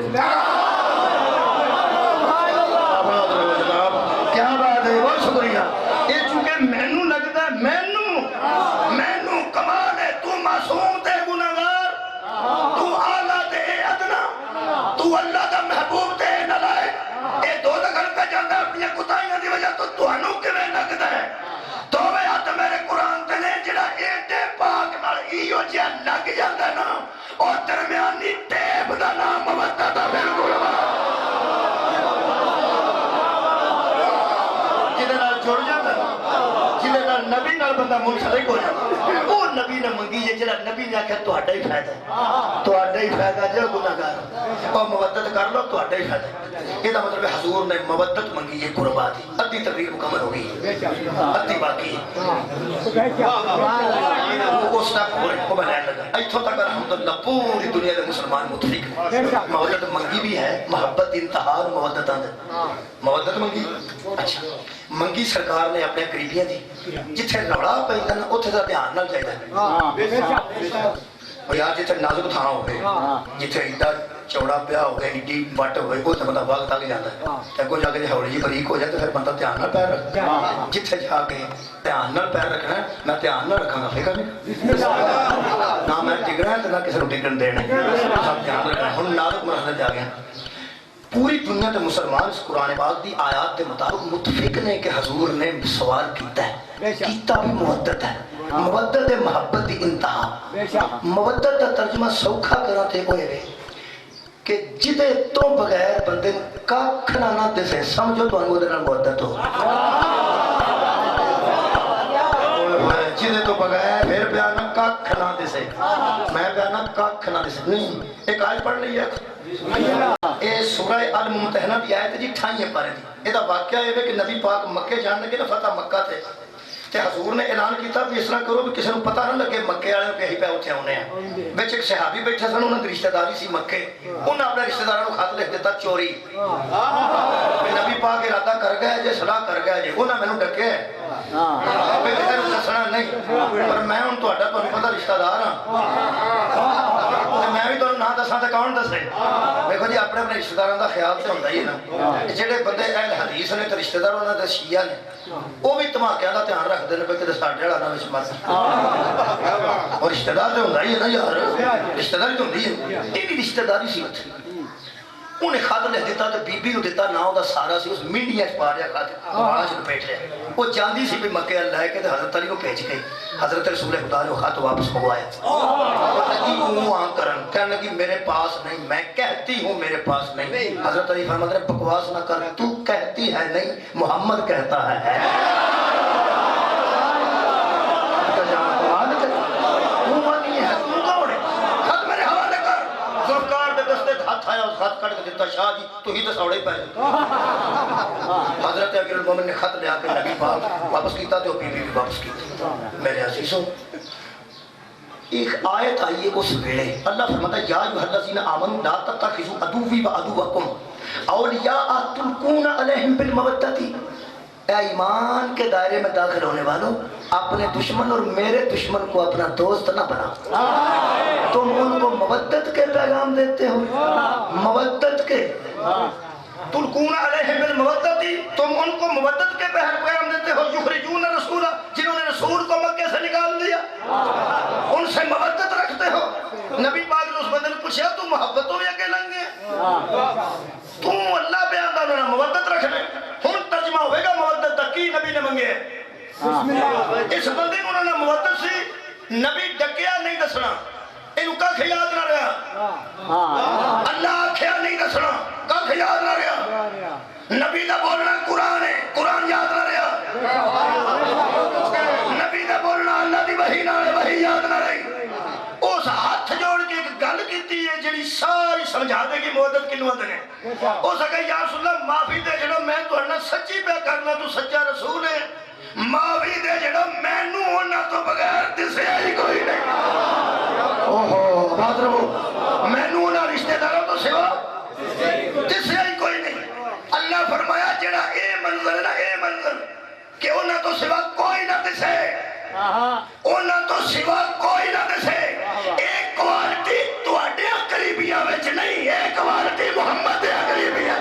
کیا بات ہے، بہت شکریہ. یہ چونکہ مینوں لگدا مینوں کمال ہے. تو معصوم تے گناہگار، تو اعلیٰ تے ادنا، تو اللہ دا محبوب تے نالائق. اے دو دخل پہ جاندہ اپنی کتائیاں دی وجہ تو تانوں کیویں لگدا ہے؟ توبہ ہاتھ میرے قرآن تے نے جڑا ایڈے پاک نال ایو جہا لگ جاندا نا اور درمیانی ٹیپ دا نام مودت دا بالکل جدے نال جڑ جاندا جدے نال نبی نال بندہ منسلک ہو جاندا وہ نبی نے منگی ہے جڑا نبی نے آکھیا تہاڈا ہی فائدہ ہے، تہاڈا ہی فائدہ جو گناہگار اور مودت کر لو تہاڈا ہی فائدہ ہے. یہ مطلب حضور نے مودت منگی ہے قربا دی. ادھی تقریر مکمل ہو گئی ہے، ادھی باقی ہے. وہ سٹیپ ہو رہے وہ میں لین لگا ایتھوں تک الحمدللہ پوری دنیا کے مسلمان متفق ہیں. مودت منگی بھی ہے، محبت انتہا اور مودت مودت منگی. اچھا منگی سرکار نے اپنے قریبیاں دی جتھے روڑا پیندا نا اوتھے دا دھیان نال چاہیدا اور یار جتھے نازک تھان ہوئے جتھے ایڈا چوڑا پیا ہوئے ایڈی وٹ ہوئے وہ تو بندہ وقت تک جاتا ہے. اگوں جا کے ہولی جی بریک ہو جائے تو پھر بندہ دھیان نال پیر رکھے. جتھے جا کے دھیان نال پیر رکھنا ہے میں دھیان نال رکھاں گا فکر نہیں نہ میں ٹکنا ہے تو نہ کسی کو ٹکن دینا سب دھیان رکھنا. ہن نازک مرحلے تے آ گیا. پوری دنیا تے مسلمان اس قرآن پاک دی آیات کے مطابق متفق نے کہ حضور نے سوال کیتا ہے، کیتا بھی مودت ہے. مودت محبت دی انتہا. مودت کا ترجمہ سوکھا کرا تے ہوئے وے کہ جدے تو بغیر بندے کھ نہ دسے سمجھو تو انہوں نے مودت ہو. جدے تو بغیر پھر بیانا کھ نہ دسے میں بیانا کھ نہ دسے نہیں ایک آیت پڑھ لئی ہے اے سورہ الممتحنہ دی آیت جی 28 پارے دی یہ واقعہ ہے کہ نبی پاک مکے جان لگے نا فتح مکہ تھے تے حضور نے اعلان کیتا بھی اس طرح کرو بھی کسی کو پتہ نہ لگے مکے والے کہ پہ اتنے آنے ہیں بچ ایک صحابی بیٹھے سن انہوں نے رشتہ داری سی مکے انہوں اپنے رشتہ داروں کو خط لکھ دیتا چوری نبی پاک ارادہ کر گئے جے صلاح کر گئے جے انہوں نے میں ڈکے دسنا نہیں پر میں ہوں تمہیں پتا رشتہ دار ہاں میں بھی تمہیں نہ دساں تو کون دسے دیکھو جی اپنے اپنے رشتہ داروں کا خیال تو ہوتا ہی ہے نا جہے بندے اہل حدیث نے تو رشتہ دار انہوں نے شیعہ نے وہ بھی دھماکیاں کا دھیان رکھتے ہیں پہ کتنے ساڈے والا نہ مر اور رشتہ دار تو ہوتا ہی ہے نا یار رشتہ داری تو ہوتی ہے یہ رشتہ داری سی اتنے انہیں خط لکھ دیتا تو بی بی نو دیتا نہ ہوتا سارا سی اس منڈیاں پا رہا خط آج لپیٹ لیا وہ چاندی سی بھی مکے لے کے حضرت علی کو بھیج گئی حضرت رسول خدا نے خط واپس منگوایا وہ لگی ہوں کرن کہنے لگی میرے پاس نہیں میں کہتی ہوں میرے پاس نہیں حضرت علی فرماتے ہیں بکواس نہ کر تو کہتی ہے نہیں محمد کہتا ہے ہاتھ آیا اس خط کٹ کے دیتا شاہ جی تو ہی تو سوڑے پہ حضرت امیر المومن نے خط لیا کے نبی پاک واپس کیتا تو بی بی واپس کیتا میرے عزیزوں ایک آیت آئی ہے اس ویلے اللہ فرماتا ہے یا ایھا الذین آمنوا لا تتخذوا عدوی وعدوکم اولیاء تلقون علیہم بالمودۃ اے ایمان کے دائرے میں داخل ہونے والوں اپنے دشمن اور میرے دشمن کو اپنا دوست نہ بناؤ تم ان کو مودت کے پیغام دیتے ہو مودت کے تلقون علیہم بالمودۃ تم ان کو مودت کے پیغام دیتے ہو یخرجون رسول جنہوں نے رسول کو مکے سے نکال دیا ان سے مودت رکھتے ہو نبی پاک نے اس بندے نے پوچھا تو محبتوں میں اکیلے لنگے تو اللہ بیان دا انہوں نے مودت رکھنے ہن ترجمہ ہوئے گا مودت دا کی نبی نے منگے اس بندے نے انہوں نے مودت سی نبی ڈکیا نہیں دسنا انہوں کا خیال نہ رہا اللہ آکھیا نہیں دسنا کا خیال نہ رہا نبی دا بولنا قرآن ہے قرآن یاد نہ رہا نبی دا بولنا اللہ دی وحی نہ رہے وحی یاد نہ رہی اس ہاتھ جوڑ کے ایک گل کیتی ہے جڑی ساری سمجھا دے گی مودت کنوں آندے نے ہو سکے یا رسول اللہ معافی دے جڑا میں تہاڈے سچی پہ کرنا تو سچا رسول ہے معافی دے جڑا مینوں انہاں تو بغیر دسیا ہی کوئی نہیں اوہو بات رہو مینوں انہاں رشتہ داروں تو سوا دسیا ہی کوئی نہیں اللہ فرمایا جڑا اے منظر ہے نا اے منظر کہ انہاں تو سوا کوئی نہ دسے انہاں تو سوا کوئی نہ دسے ایک کوالٹی تواڈے قریبیاں وچ نہیں ایک کوالٹی محمد دے قریبیاں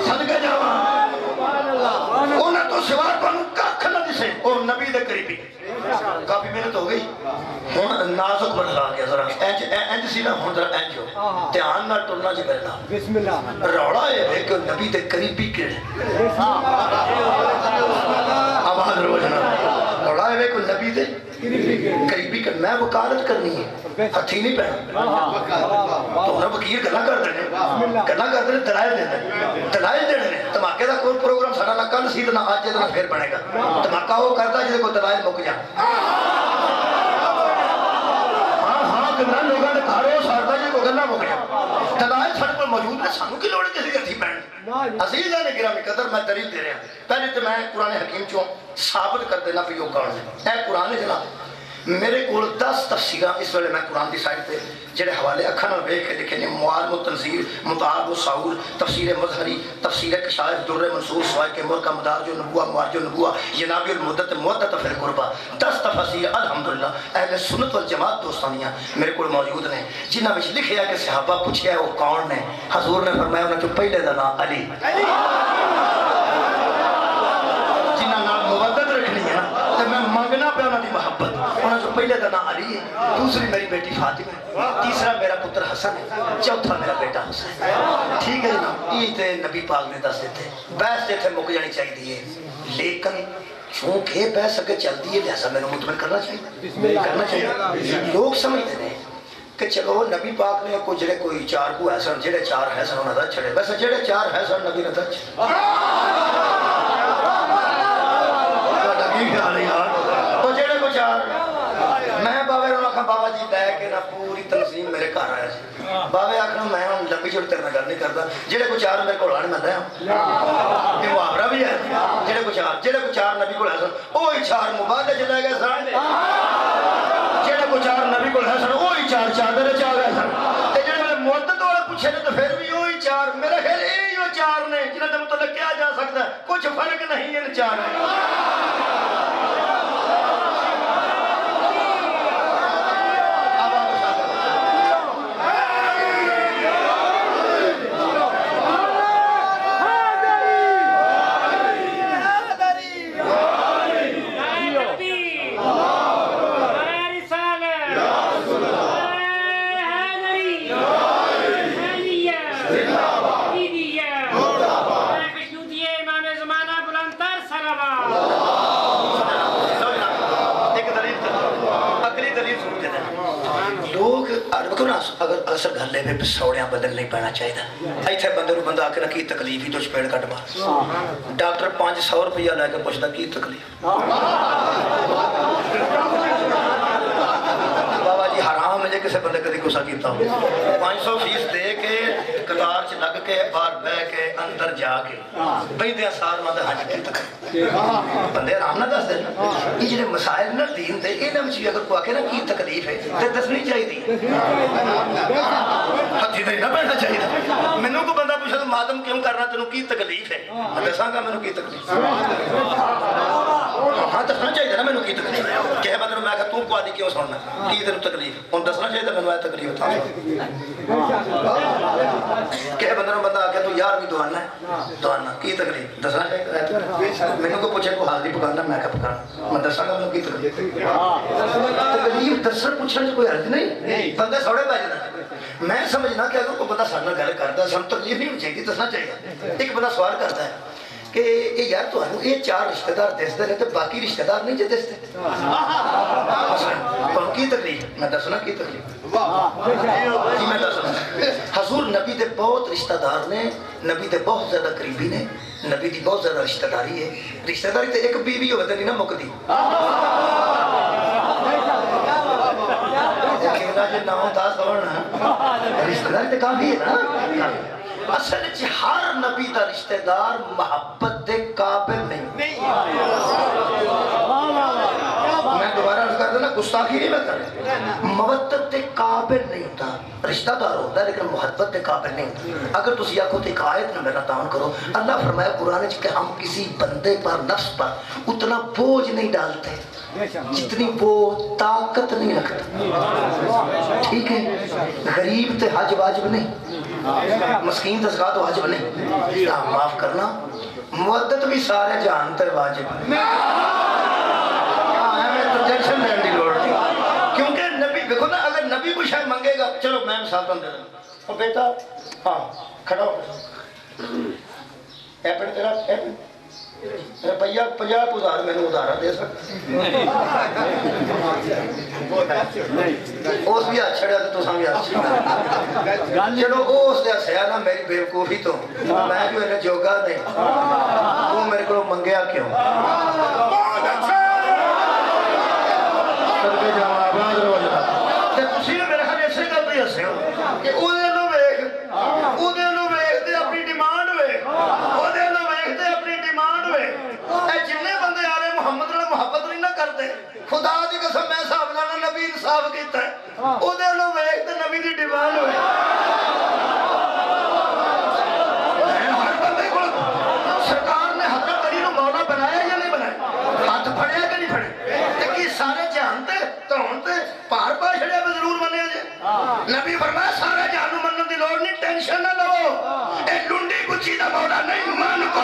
صدقے جاواں انہاں تو سوا تانوں ککھ نہ دسے اور نبی دے قریبی کافی محنت ہو گئی ہن نازک بدلا گیا ذرا انج سی نا ہن ذرا انج ہو دھیان نال ٹرنا جی میرے نال بسم اللہ روڑا ہے کہ نبی دے قریبی کیڑے آواز روزنا روڑا ہے کہ نبی دے قریبی کہ میں وکالت کرنی ہے ہتھی نہیں پہنا تو انہاں وکیل گلاں کر دینے دلائل دینے دھماکے دا کوئی پروگرام ساڈا نہ کل سی نہ اج نہ پھر بنے گا دھماکہ وہ کرتا جے کو دلائل مک جان ہاں گلاں لوگاں دے گھر ہو ساردا جے کو گلاں مک جان دلائل ساڈے کول موجود نے سانوں کی لوڑ ہے کسی ہتھی پہن عزیزاں نے گرامی قدر میں دلیل دے رہا پہلے تو میں قرآن حکیم چوں ثابت کر دینا پہ یہ کون ہے اے قرآن جناب میرے کول 10 تفسیراں اس ویلے میں قرآن دی سائٹ پہ جڑے حوالے اکھاں نال ویکھ کے لکھے نے معالم التنزیر مطالب الصعور تفسیر مظہری تفسیر کشائف در منصور سوائے کے مرکہ مدارج النبوہ معارج النبوہ ینابی المدت مودت فی القربہ 10 تفسیر الحمدللہ اہل سنت والجماعت دوستانیاں میرے کول موجود نے جنہاں وچ لکھیا کہ صحابہ پوچھیا ہے وہ کون نے حضور نے فرمایا انہاں چوں پہلے دا نام علی جنہاں نال مودت رکھنی ہے تے میں مانگنا پیا انہاں دی محبت انہاں چوں پہلے دا نام علی ہے دوسری میری بیٹی فاطمہ ہے تیسرا میرا پتر حسن ہے چوتھا میرا بیٹا حسین ٹھیک ہے جناب یہ تے نبی پاک نے دس دیتے بحث تے تھے مک جانی چاہیے لیکن چونکہ بحث اگر چلتی ہے لہذا میں نے مطمئن کرنا چاہیے لوگ سمجھتے ہیں کہ چلو نبی پاک نے کوئی جڑے کوئی 4 کو ہے سن جڑے 4 ہے سن انہاں دا چھڑے ویسے جڑے 4 ہے سن نبی نے دچ تو جڑے کو 4 میں باوے نوں آکھاں بابا جی بہ کے نا پوری تنظیم میرے گھر آیا سی باوے آخنا میں ہوں لمبی چوڑی تیرے گل نہیں کرتا جہے کو چار میرے کو آنے میں لیا یہ محاورہ بھی ہے جہے کو چار نبی کو سن وہی چار مبادلے چ لے گئے سن جہے کو چار نبی کو سن وہی چار چادر چ آ گئے سن جہے میرے مدت والے پوچھے نے تو پھر بھی وہی چار میرے خیال یہی وہ چار نے جنہیں کے متعلق کیا جا سکتا ہے کچھ فرق نہیں ان چار میں اگر اثر گل ہے پھر سوڑیاں بدل نہیں پینا چاہیے ایتھے بندے کو بندہ آکے نا کی تکلیف ہی تو چپیڑ کٹ مار ڈاکٹر 500 روپیہ لے کے پوچھتا کی تکلیف بابا جی حرام ہے جے کسے بندے کدی گسا کیتا ہو 500 فیس دے کے قطار چ لگ کے باہر بہ کے اندر جا کے بیندیاں سال مند حج کی تکلیف بندے آرام نہ دس دین یہ جڑے مسائل نہ دین دے انہاں وچ اگر کوئی آکے نا کی تکلیف ہے تے دسنی چاہیے ہتھی تے نہ بیٹھنا چاہیے مینوں کو بندہ پوچھے ماتم کیوں کرنا تینوں کی تکلیف ہے میں دساں گا مینوں کی تکلیف ہاں دسنا چاہیے نا مینوں کی تکلیف کہ بندے میں کہ تو قاضی کیوں سننا کی تینوں تکلیف ہن دسنا چاہیے مینوں اے تکلیف تھا کہ بندے نوں بندہ کہ تو یار بھی دوانا ہے دوانا کی تکلیف دسنا چاہیے مینوں کو پوچھے کو حاضری پکانا میں کہ پکانا میں دساں گا مینوں کی تکلیف تکلیف دسن پوچھنے سے کوئی حرج نہیں بندے سوڑے پہ جانا میں سمجھنا کہ اگر کوئی بندہ سارے نال گل کرتا ہے سانوں تکلیف نہیں ہونی چاہیے دسنا چاہیے ایک بندہ سوال کرتا ہے کہ یار تمہیں یہ 4 رشتہ دار دستے رہے تو باقی رشتہ دار نہیں جے دستے تمہیں کی تکلیف میں دسنا کی تکلیف جی میں دسنا حضور نبی دے بہت رشتہ دار نے نبی دے بہت زیادہ قریبی نے نبی دی بہت زیادہ رشتہ داری ہے رشتہ داری تے ایک بیوی ہوئے نہیں نا مکدی جی 9-10 ہونا رشتہ داری تے کافی ہے نا اصل ہر نبی دا رشتہ دار محبت دے قابل نہیں میں دوبارہ عرض کر دینا گستاخی نہیں میں کر مودت دے قابل نہیں ہوتا رشتہ دار ہوتا ہے لیکن محبت دے قابل نہیں ہوتا اگر تسی آنکھوں تے ایک آیت نہ میرا تعاون کرو اللہ فرمایا قرآن کہ ہم کسی بندے پر نفس پر اتنا بوجھ نہیں ڈالتے جتنی وہ طاقت نہیں رکھتا ٹھیک ہے غریب تے حج واجب نہیں مسکین تے زکات واجب نہیں معاف کرنا مودت بھی سارے جانتے واجب ٹینشن لینے کی لوڑ نہیں کیونکہ نبی دیکھو نا اگر نبی کو شاید منگے گا چلو میں مثال دے دوں اور بیٹا ہاں کھڑا ہو ایپن تیرا ایپن روپیہ 50,000 میں نے ادھارا دے سکتا اس بھی ہاتھ چھڑیا تو سامنے ہاتھ چلو اس دے سیا نا میری بیوقوفی تو میں جو انہیں جوگا نہیں وہ میرے کو منگیا کیوں میرے خیال اسے گل تو ہسے ہو کہ اپنی ڈیمانڈ اپنی ڈیمانڈ جن بندے آ رہے محمد نال محبت نہیں نہ کرتے خدا دی قسم میں حساب نال نبی انصاف کیتا ہے ویکھ تے نبی دی ڈیمانڈ ہوئے ہر بندے کو سرکار نے حضرت علی نو مولا بنایا یا نہیں بنایا ہاتھ پھڑیا کہ نہیں پھڑے کہ سارے جانتے تو پار پا چھڑیا میں ضرور بنیا جے نبی فرمایا سارے جہان نو منن دی لوڑ نہیں ٹینشن نہ لو اے لنڈی کچی دا مولا نہیں من کو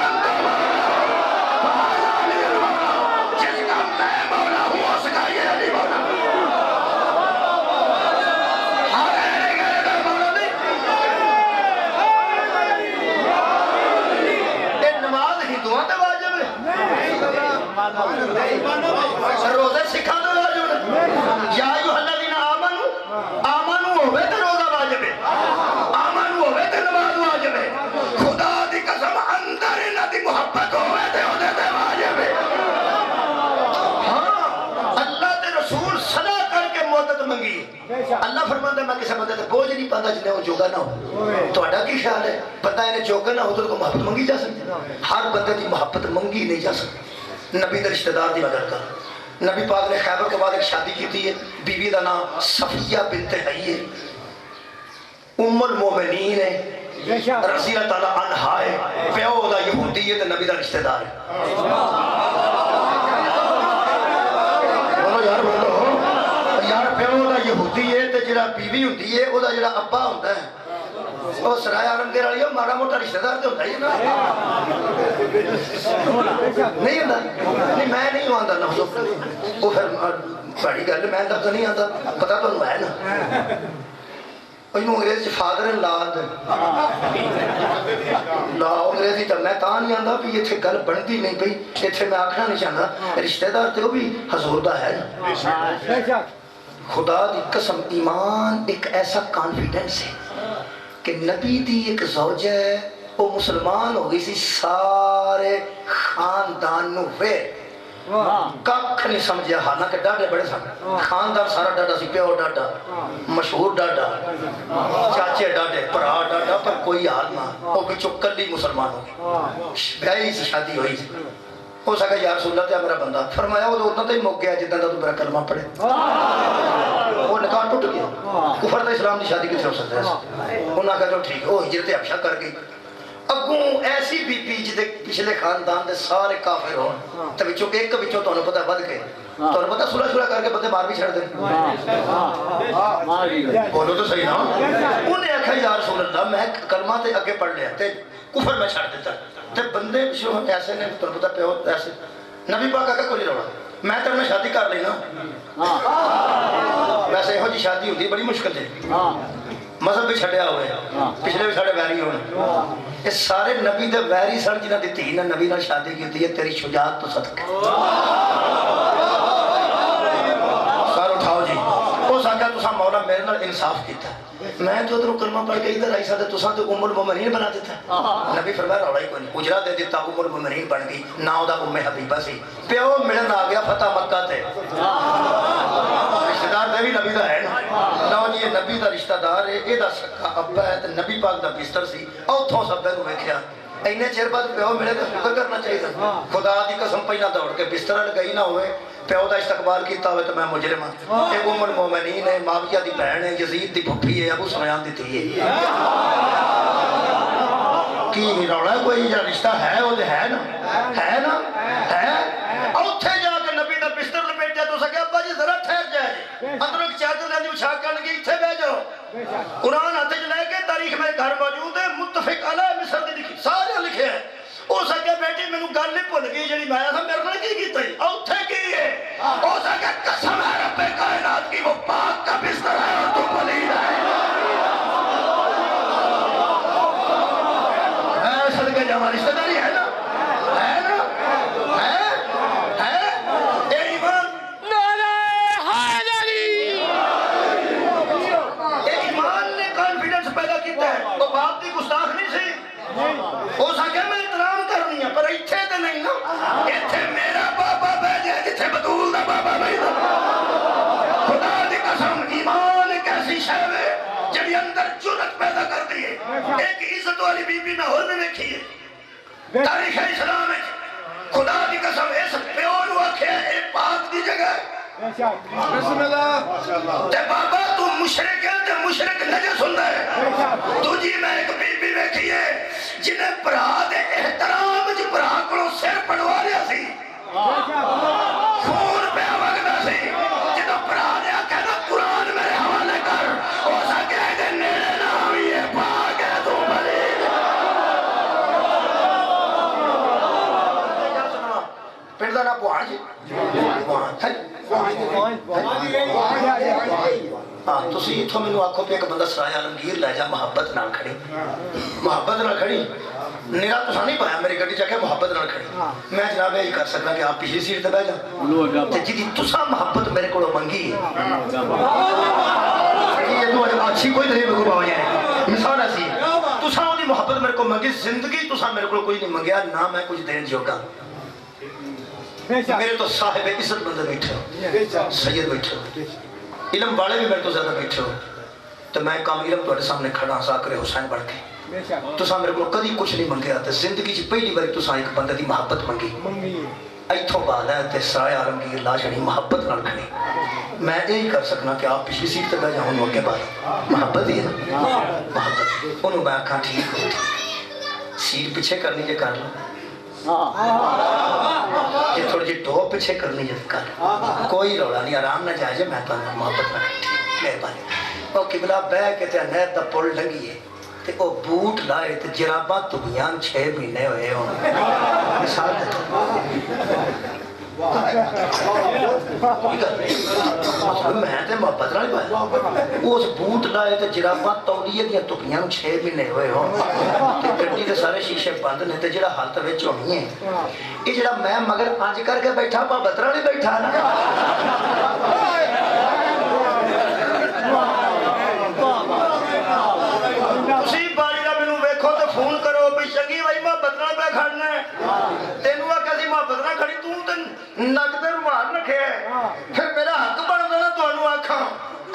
جس کا میں مولا ہوں اس کا یہ علی مولا ہر ایک دا مولا اللہ فرماتا ہے میں کسی بندے تے بوجھ نہیں پاتا جنہیں وہ جوگا نہ ہو تہاڈا کی خیال ہے پتہ ہے جوگا نہ ہو تو کو محبت منگی جا سکتی ہر بندے کی محبت منگی نہیں جا سکتی نبی دے رشتہ دار دی مدد کر نبی پاک نے خیبر کے بعد ایک شادی کی ہے بیوی کا نام صفیہ بنت حی ہے ام المومنین ہے رضی اللہ تعالیٰ عنہا ہے پیو دا یہودی ہے تے نبی دا رشتہ دار ہے بولو یار بولو یار پیو دا یہودی ہے تے جڑا بیوی ہوندی ہے او دا جڑا ابا ہوندا ہے او سرائے عالمگیر والی ماڑا موٹا رشتہ دار تے ہوندا ہی نا نہیں ہوندا نہیں میں نہیں آندا لفظ او پھر بڑی گل میں لفظ نہیں آندا پتہ تانوں ہے نا انہوں انگریزی فادر ان لا انگریزی جب میں تا نہیں آندا بھی یہ تھے گل بندی نہیں پئی یہ تھے میں آکھنا نہیں چاہتا رشتہ دار تے وہ بھی حضور دا ہے نا خدا دی قسم ایمان ایک ایسا کانفیڈنس ہے کہ نبی دی ایک زوجہ ہے وہ مسلمان ہو گئی سی سارے خاندان نو وے ککھ نہیں سمجھیا حالانکہ ڈاڈے بڑے سن خاندان سارا ڈاڈا سی پیو ڈاڈا مشہور ڈاڈا چاچے ڈاڈے پرا ڈاڈا پر کوئی حال نہ وہ بچوں کلی مسلمان ہو بیاہی سے شادی ہوئی سی ہو سکا یا رسول اللہ تے میرا بندہ فرمایا وہ اتنا تے مک گیا جتنا تو میرا کلمہ پڑھے وہ نکاح ٹوٹ گیا کفر تے اسلام دی شادی کتنے ہو سکتا ہے انہوں نے کہا جو ٹھیک وہ ہجرت حبشہ کر گئی اگوں ایسی بی بی جدے پچھلے خاندان دے سارے کافر ہون تے وچوں ایک وچوں تانوں پتہ ود کے تانوں پتہ سلا سلا کر کے بندے مار بھی چھڑ دے بولو تو صحیح نا انہیں آکھا یا رسول اللہ میں کلمہ تے اگے پڑھ لیا تے کفر میں چھڑ دیتا تے بندے پچھوں ایسے نے تانوں پتہ پیو ایسے نبی پاک آکھا کوئی روڑا میں تیرے میں شادی کر لینا ویسے ہو جی شادی ہوتی بڑی مشکل ہے مذہب بھی چھڑیا ہوئے پچھلے بھی ساڑے ویری ہوئے یہ سارے نبی دے ویری سن جنہ دی تھی نا نبی نال شادی کی ہے تیری شجاعت تو صدقے سار اٹھاؤ جی وہ ساکھا تساں مولا میرے نال انصاف کیتا ہے میں تو ادھر کلمہ پڑھ کے ادھر آئی ساتھ تساں تو ام المومنین بنا دیتا ہے نبی فرمایا روڑا ہی کوئی نہیں اجرا دے دیتا ام المومنین بن گئی ناؤ دا ام حبیبہ سی پیو ملن آ گیا فتح مکہ تے رشتہ دار دے بھی نبی دا ہے نا نو جی یہ نبی دا رشتہ دار ہے یہ دا سکا ابا ہے تے نبی پاک دا بستر سی اوتھوں سب نو ویکھیا اینے چیر بعد پیو ملے تے فکر کرنا چاہیے خدا دی قسم پہلا دوڑ کے بستر لگائی نہ ہوئے پیو دا استقبال کیتا ہوئے تو میں مجرم ہاں ایک ام المومنین ہے معاویہ دی بہن ہے یزید دی پھپھی ہے ابو سفیان دی تھی ہے کی روڑا کوئی جو رشتہ ہے وہ ہے نا ہے اوتھے جا کے نبی دا بستر لپیٹ جائے تو سکے ابا جی ذرا ٹھہر جائے اندر ایک چادر لے اچھا کرن گئی اتھے بیٹھ جاؤ قرآن ہاتھ وچ لے کے تاریخ میں گھر موجود ہے متفق علیہ مصر دی لکھی سارے لکھے ہیں ہو سکے بیٹی مینوں گل نہیں بھول گئی جڑی میں تھا میرے نال کی کیتا ہے اوتھے کی ہے ہو سکے قسم ہے رب کائنات کی وہ پاک کا بستر ہے اور تو پلید ہے صدقے جا ہماری رشتہ داری ہے نا ہو سکے میں احترام کرنی ہے پر ایتھے تے نہیں نا ایتھے میرا بابا بیٹھے جتھے بطول دا بابا بیٹھا خدا دی قسم ایمان ایک ایسی شے ہے جب اندر جرأت پیدا کر دی ہے ایک عزت والی بی بی میں اور میں دیکھی ہے تاریخ اسلام ہے خدا دی قسم اس پیو نو آکھیا اے پاک دی جگہ ہے بسم اللہ تے بابا تو مشرک ہے تے مشرک نجس ہوندا ہے دوجی میں ایک بی بی ویکھی ہے جنہیں برا دے احترام جو برا کلو سر پڑوا لیا سی خون پہ وگدا سی جنہیں برا دیا کہنا قرآن میرے حوالے کر ہو سکے دے نیڑے نہ ہوئی ہے پاک ہے تو بلی پھر دا نا پوہاں جی پوہاں ہاں تسی اتھو میں نو آکھو پہ ایک بندہ سرائے عالمگیر لے جا محبت نہ کھڑی نیرا تو نہیں پایا میری گھڑی چاکے محبت نہ کھڑی میں جناب یہی کر سکتا کہ آپ پچھلی سیٹ تے بیٹھ جاؤ تے جی تسا محبت میرے کو منگی یہ تو اچھی کوئی دلیل کو باو جائے مثال ایسی تسا دی محبت میرے کو منگی زندگی تسا میرے کو کوئی نہیں منگیا نہ میں کچھ دین جوگا میرے تو صاحب عزت بندے بیٹھے سید بیٹھے علم والے بھی میرے تو زیادہ بیٹھے ہو تو میں کام علم تھوڑے سامنے کھڑا ذاکر حسین بڑھ کے تساں میرے کو کدی کچھ نہیں منگیا تے زندگی چ پہلی بار تساں ایک بندے دی محبت منگی ایتھوں بعد ہے تے سارے عالمگیر لا چھڑی محبت نال کھڑی میں یہی کر سکنا کہ آپ پچھلی سیٹ تے بیٹھ جاؤ اگے بعد محبت ہی ہے نا محبت انہوں میں آکھاں ٹھیک ہوتی سیٹ پیچھے کرنی جے کر لو جی تھوڑی جی ٹوپ پیچھے کرنی جے کر کوئی رولا نہیں آرام نہ جائے جے میں تو محبت نہ ٹھیک مہربانی او قبلہ بہ کے تے نہر دا پل ڈنگی ہے تے او بوٹ لائے تے جراباں تبیاں 6 مہینے ہوئے ہوں مثال میں تے محبت نہ پایا اس بوٹ لائے تے جراباں تولیے دیاں تبیاں 6 مہینے ہوئے ہوں تے گڈی دے سارے شیشے بند نے تے جڑا حالت وچ ہونی ہے یہ جڑا میں مگر پنج کر کے بیٹھا محبت نال ہی بیٹھا نا فون کرو بھی چنگی بھائی محبت نہ پہ کھڑنا ہے تینوں آکھیا سی محبت نہ کھڑی تو نک تے رومال رکھے پھر میرا حق بندا نا تانوں آکھاں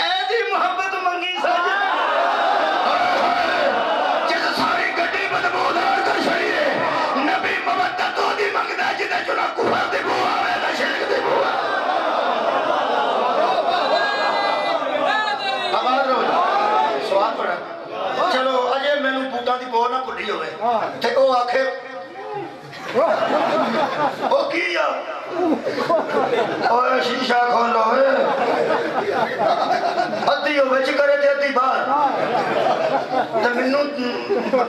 اے دی محبت منگی سج جس ساری گڈی بدبودار کر چھڑی ہے نبی مودت تو دی منگدا جے چنا کفر دی بو آوے نا شرک دی بو آواز رو سوال پڑا چلو اجے مینوں بوٹاں دی بو نہ بھلی ہوئے تے او آکھے او کی آ اوے شیشہ کھولو ادھی او وچ کرے تے ادھی باہر تے مینوں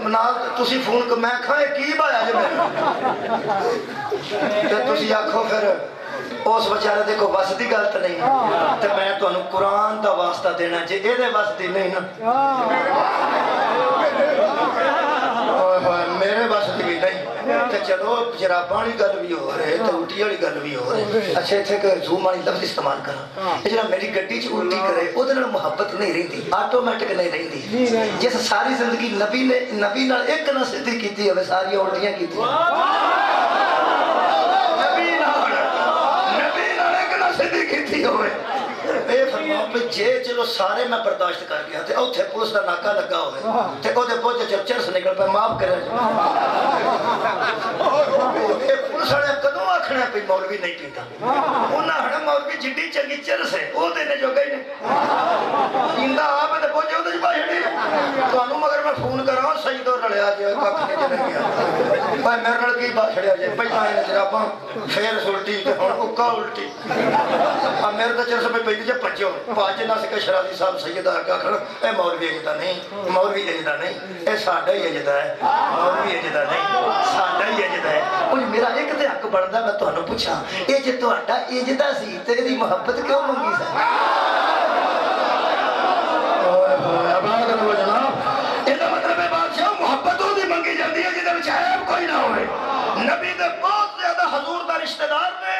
نال تسی فون کر میں کھاں کی بایا جے میں تے تسی آکھو پھر اس بیچارے دے کو بس دی گل تے نہیں تے میں تانوں قرآن دا واسطہ دینا جے اے دے بس دی نہیں نا میرے بس دی نہیں تے چلو جراباں والی گل بھی ہو رہے تے الٹی والی گل بھی ہو رہے اچھا ایتھے کہ زوم والی لفظ استعمال کراں اے جڑا میری گڈی چ الٹی کرے او دے نال محبت نہیں رہندی آٹومیٹک نہیں رہندی جس ساری زندگی نبی نال ایک نہ سدھی کیتی ہوے ساری الٹیاں کیتی سدھی کیتی ہوئے اے فرماؤ پہ جے چلو سارے میں برداشت کر گیا تے اوتھے پولیس دا ناکا لگا ہوئے تے او دے پوچھے جب چرس نکل پہ معاف کرے اے پولیس والے کدوں آکھنا پہ مولوی نہیں پیندا انہاں ہڑا مولوی جڈی چنگی چرس ہے او دینے جو گئی نے پیندا آپ تے پوچھے او تے بھائی تانوں مگر میں فون کراں سجدو رلیا جے ککھ نہیں چل گیا بھائی میرے نال کی بات چھڑیا جے پہلا اے جراباں پھر الٹی تے ہن اکا الٹی اب میرے تو چرس پہ پہلی جے پچو پاج نہ سکے شرازی صاحب سید آکا کھڑا اے مولوی اجدا نہیں مولوی اجدا نہیں اے ساڈا ہی اجدا ہے مولوی اجدا نہیں ساڈا ہی اجدا ہے او میرا ایک تے حق بندا میں تانوں پوچھاں اے جے تہاڈا اجدا سی تے دی محبت کیوں منگی سی اوئے ہوئے آباد کرو جناب اے دا مطلب ہے بادشاہ محبت دی منگی جاندی ہے جے وچ عیب کوئی نہ ہوئے نبی دے بہت زیادہ حضور دا رشتہ دار نے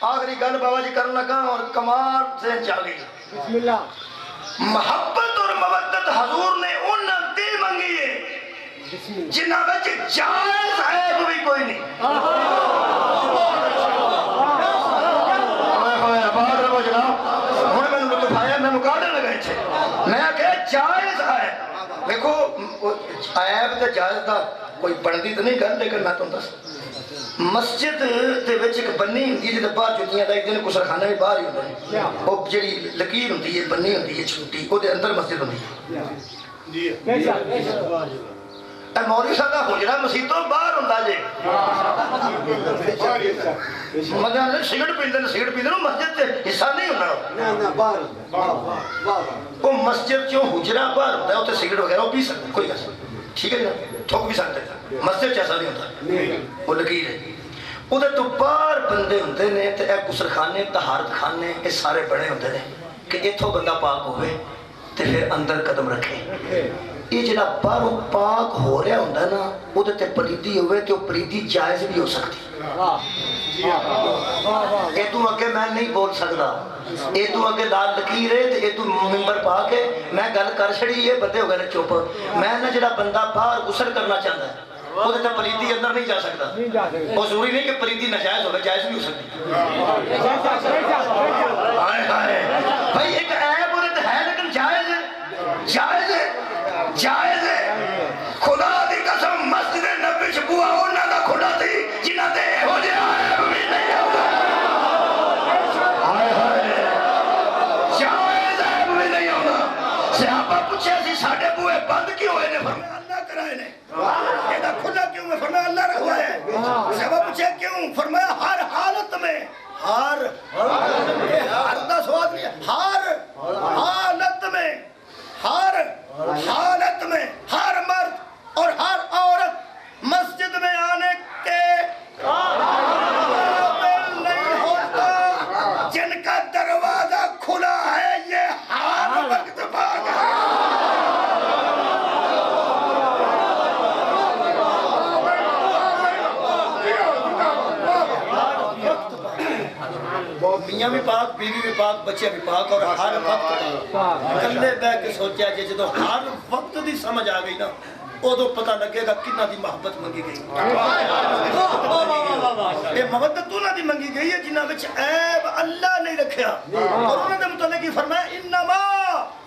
آخری گل بابا جی کرنا لگا اور کمال سے چالی بسم اللہ محبت اور مودت حضور نے ان دی منگی ہے جنہ وچ جائز عیب بھی کوئی نہیں ہوئے آباد رہو جناب ہن میں لطف آیا میں مقابلے لگا چھے میں کہ جائز عیب دیکھو عیب تے جائز دا کوئی بندی تو نہیں گل لیکن میں تم دس مسجد دے وچ ایک بنی ہوندی جے باہر جُتیاں دا ایک دن گسل خانہ بھی باہر ہی ہوندا ہے او جڑی لکیر ہوندی ہے بنی ہوندی ہے چھوٹی او دے اندر مسجد ہوندی ہے جی اے مولوی صاحب دا حجرہ مسجد تو باہر ہوندا جے مگر سگرٹ پیندے نو مسجد تے حصہ نہیں ہوندا نا باہر او مسجد چوں حجرہ باہر ہوندا ہے اوتے سگرٹ وغیرہ او پی سکدا کوئی گل ٹھیک ہے نا ٹھوک بھی سکتے تھا مسجد چیسا نہیں ہوتا وہ لکیر ہے وہ تو باہر بندے ہوندے نے تے اے غسل خانے طہارت خانے اے سارے بڑے ہوندے نے کہ ایتھوں بندہ پاک ہوئے تے پھر اندر قدم رکھے یہ جڑا باہروں پاک ہو رہا ہوندا نا او تے پلیتی ہوئے تے او پلیتی جائز بھی ہو سکتی اے تو اگے میں نہیں بول سکدا اے تو اگے لال لکیر ہے تے اے تو ممبر پا کے میں گل کر چھڑی یہ بندے ہو گئے نے چپ میں نہ جڑا بندہ باہر غسل کرنا چاہتا ہے وہ تے پلیتی اندر نہیں جا سکتا وہ ضروری نہیں کہ پلیتی ناجائز ہو جائز بھی ہو سکتی ہائے ہائے بھائی ایک عیب جائز ہے جائز ہے خدا دی قسم مسجد نبی چ بوا انہاں دا کھلا سی جنہاں تے ہو جائے بھی نہیں ہوگا ہائے ہائے جائز ہے بھی نہیں ہوگا صحابہ پوچھے سی ساڈے بوئے بند کیوں ہوئے نے فرمایا اللہ کرائے نے یہ دا کھلا کیوں میں فرمایا اللہ رکھوا ہے صحابہ پوچھے کیوں فرمایا ہر حالت میں ہر دا سواد نہیں ہر حالت میں ہر حالت میں ہر مرد اور ہر عورت مسجد میں آنے کے قابل نہیں ہوتا جن کا دروازہ کھلا ہے یہ ہر وقت بھاگ ہے میاں بھی پاک بیوی بھی پاک بچے بھی پاک اور ہر وقت کلے بہ کے سوچیا جی جدو ہر وقت دی سمجھ آ گئی نا ادو پتہ لگے گا کنہ دی محبت منگی گئی یہ محبت انہاں دی منگی گئی ہے جنہاں وچ عیب اللہ نہیں رکھیا اور انہاں دے متعلق ہی فرمایا انما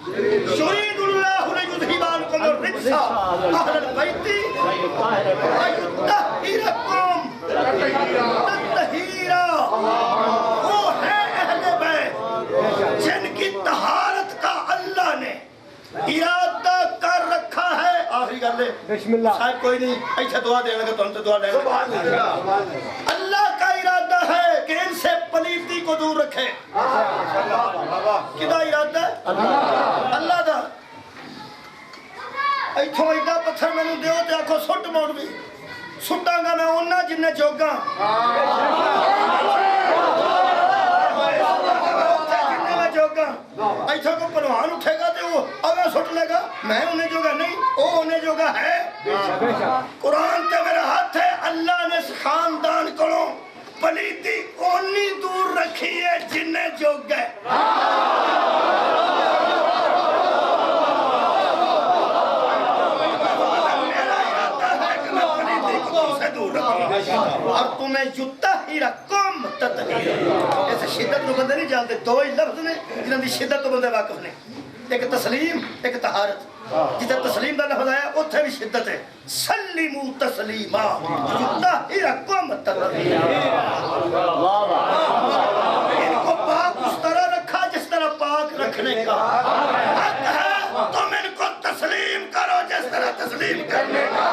یرید اللہ لیذھب عنکم الرجس اہل البیت ویطہرکم تطہیرا وہ ہے اہل بیت جن کی طہارت کا اللہ نے ارادہ کر رکھا ہے آخری گل ہے بسم اللہ شاید کوئی نہیں ایسا دعا دینے گا تو ہم تو دعا لیں گے اللہ کا ارادہ ہے کہ ان سے پلیتی کو دور رکھے کدا ارادہ ہے اللہ دا ایتھوں ایڈا پتھر میں نے دیو تے آکھو سٹ موڑ بھی سٹاں گا میں انہاں جنہیں جوگاں ایسا کو پروان اٹھے گا تو وہ اگر سٹ لے گا میں انہیں جو گا نہیں وہ انہیں جو گا ہے قرآن تے میرا ہاتھ ہے اللہ نے اس خاندان کرو پلیتی اونی دور رکھی ہے جنہیں جو گئے اور تمہیں یطہرکم تطہیرا ایسے شدت کو بندے نہیں جانتے دو ہی لفظ نے جنہاں دی شدت تو بندے واقف نے ایک تسلیم ایک طہارت جدھر تسلیم دا لفظ آیا اتھے بھی شدت ہے سلیمو تسلیما یطہرکم تطہیرا ان کو پاک اس طرح رکھا جس طرح پاک رکھنے کا حق ہے تم ان کو تسلیم کرو جس طرح تسلیم کرنے کا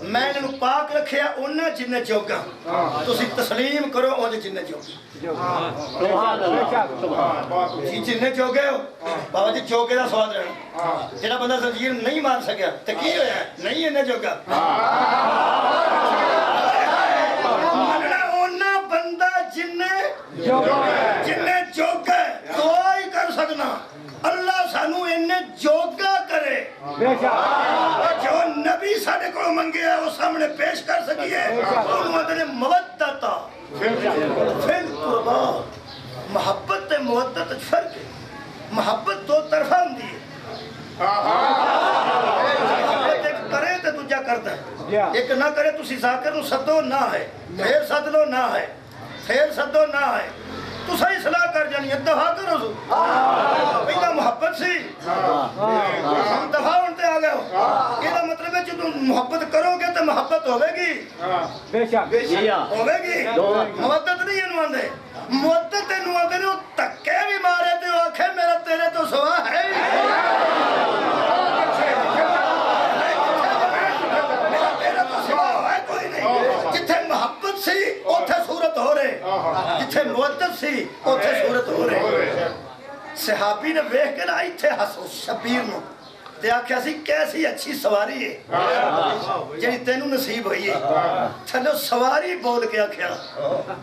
میں انہوں پاک رکھیا انہاں جنہیں جوگا تسی تسلیم کرو انہاں جنہیں جوگا جی جنہیں جوگے ہو بابا جی جوگے دا سواد رہنا جنہا بندہ زنجیر نہیں مار سکیا تکی ہویا ہے نہیں انہیں جوگا مننا انہاں بندہ جنہیں جوگا دعا ہی کر سکنا اللہ سانو انہیں جوگا کرے جو نبی ساڑھے کو منگے ہے وہ سامنے پیش کر سکیے انہوں نے مودتا فیل قربا محبت تے مودت فرق ہے محبت دو طرفہ ہم دیئے محبت ایک کرے تے دوجہ کرتا ہے ایک نہ کرے تو ذاکر نو صدو نہ ہے پھر صدلو نہ ہے پھر صدو نہ ہے تو صحیح صلاح کر جانی دفاع کرو سو پہلا محبت سی ہم دفاع انتے آ گئے ہو یہ مطلب ہے جو تم محبت کرو گے تو محبت ہوئے گی ہوئے گی محبت نہیں انوان دے محبت انوان دے وہ تکے بھی مارے تے وہ آنکھیں میرا تیرے تو سوا ہے میرا تیرے تو سوا ہے کوئی نہیں جتھے محبت سی اوتھے صورت ہو رہے جتھے محبت سی اوتھے صورت ہو رہے صحابی نے ویکھ کے نہ ایتھے حسو شبیر نو تے آکھیا سی کیسی اچھی سواری ہے جنہی تینوں نصیب ہوئی ہے تھلو سواری بول کے آکھیا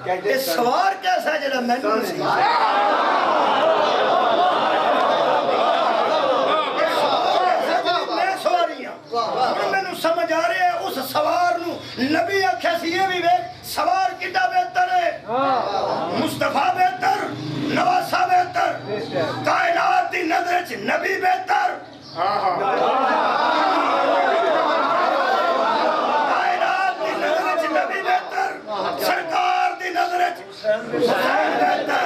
یہ سوار کیسا ہے جنہا میں نصیب ہے میں سواریاں میں نو سمجھ آ رہے ہیں اس سوار نو نبی آکھیا سی یہ بھی ویکھ سوار کتا بہتر ہے مصطفیٰ بہتر نواسا بہتر کائنات دی نظر چ نبی بہتر کائنات دی نظر چ نبی بہتر سرکار دی نظر چ حسین بہتر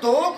2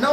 9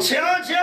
6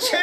6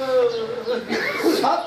7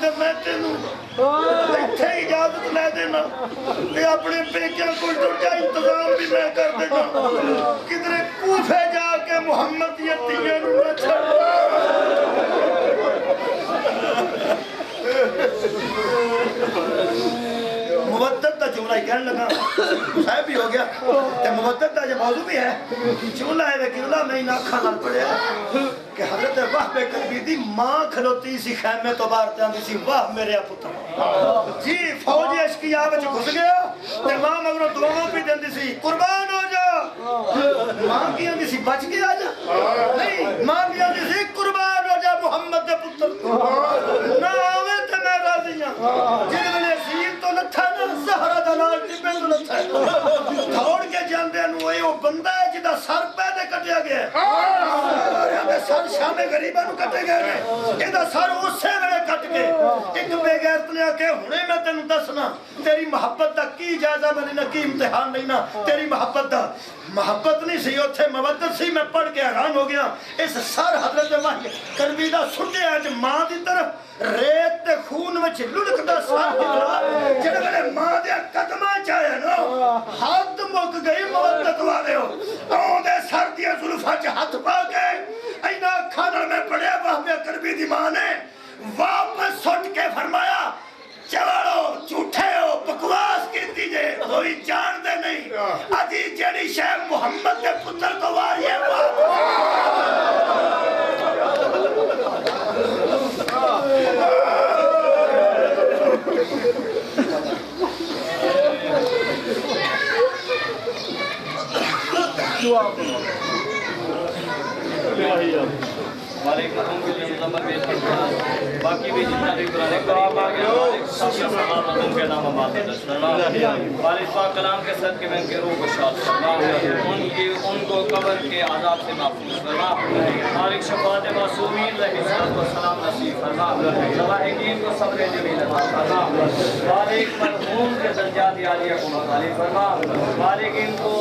تے میں تینوں ایتھے اجازت لے دینا تے اپنے پیکیاں کول ٹر جا انتظام بھی میں کر دینا کدھر کوفے جا کے محمد دی تیاں نوں نہ چھڑا مودت دا جملہ ہی کہنے لگا صاحب بھی ہو گیا تے مودت دا جو موضوع بھی ہے جملہ ہے وکیلہ میں انہاں کھانا پڑیا کہ حضرت وہب کلبی دی ماں کھلوتی سی خیمے تو باہر جاندی سی واہ میرے پتر جی فوج اشقیا وچ گھس گیا تے ماں مگروں دعاواں بھی دیندی سی قربان ہو جا ماں کی آندی سی بچ گیا جا نہیں ماں کی آندی سی قربان ہو جا محمد دے پتر نہ آوے تے میں راضی ہاں جن ویلے سین تو لتھا نا زہرا دا نال ٹپے تو لتھا دوڑ کے جاندے نو اے او بندہ ہے جدا سر پہلے کٹیا گیا ہے سر شام غریباں نو کٹے گئے نے اے دا سر اسے ویلے کٹ کے ایک بے غیرت نے آ کے ہنے میں تینوں دسنا تیری محبت دا کی جائزہ میں لینا کی امتحان لینا تیری محبت دا محبت نہیں سی اوتھے مودت سی میں پڑھ کے حیران ہو گیا اس سر حضرت وحی کلبی دا سٹے اج ماں دی طرف ریت تے خون وچ لڑکدا سر نکلا جڑے ویلے ماں دے قدماں چایا نا حد مک گئی مودت والے ہو اون دے سر دی زلفاں چ ہاتھ پا کے اینا اکھاں نال میں پڑھیا وہب کلبی دی ماں نے واپس سٹ کے فرمایا چوڑو جھوٹے ہو بکواس کیتی جے کوئی جان دے نہیں ادھی جڑی شے محمد دے پتر تو واری ہے مالک رحم کے لیے نمبر پیش کرتا ہے باقی بھی جتنا بھی قرآن کریم آ گیا سب سے سلام ان کے نام بات فرما مالک پاک کلام کے صدقے میں ان کے روح کو شاد فرما ان کو قبر کے عذاب سے محفوظ فرما مالک شفاعت معصومین علیہ الصلوۃ والسلام نصیب فرما ذوالحقین کو صبر جمیل عطا فرما مالک مرحوم کے درجات عالیہ کو مالک فرما مالک ان کو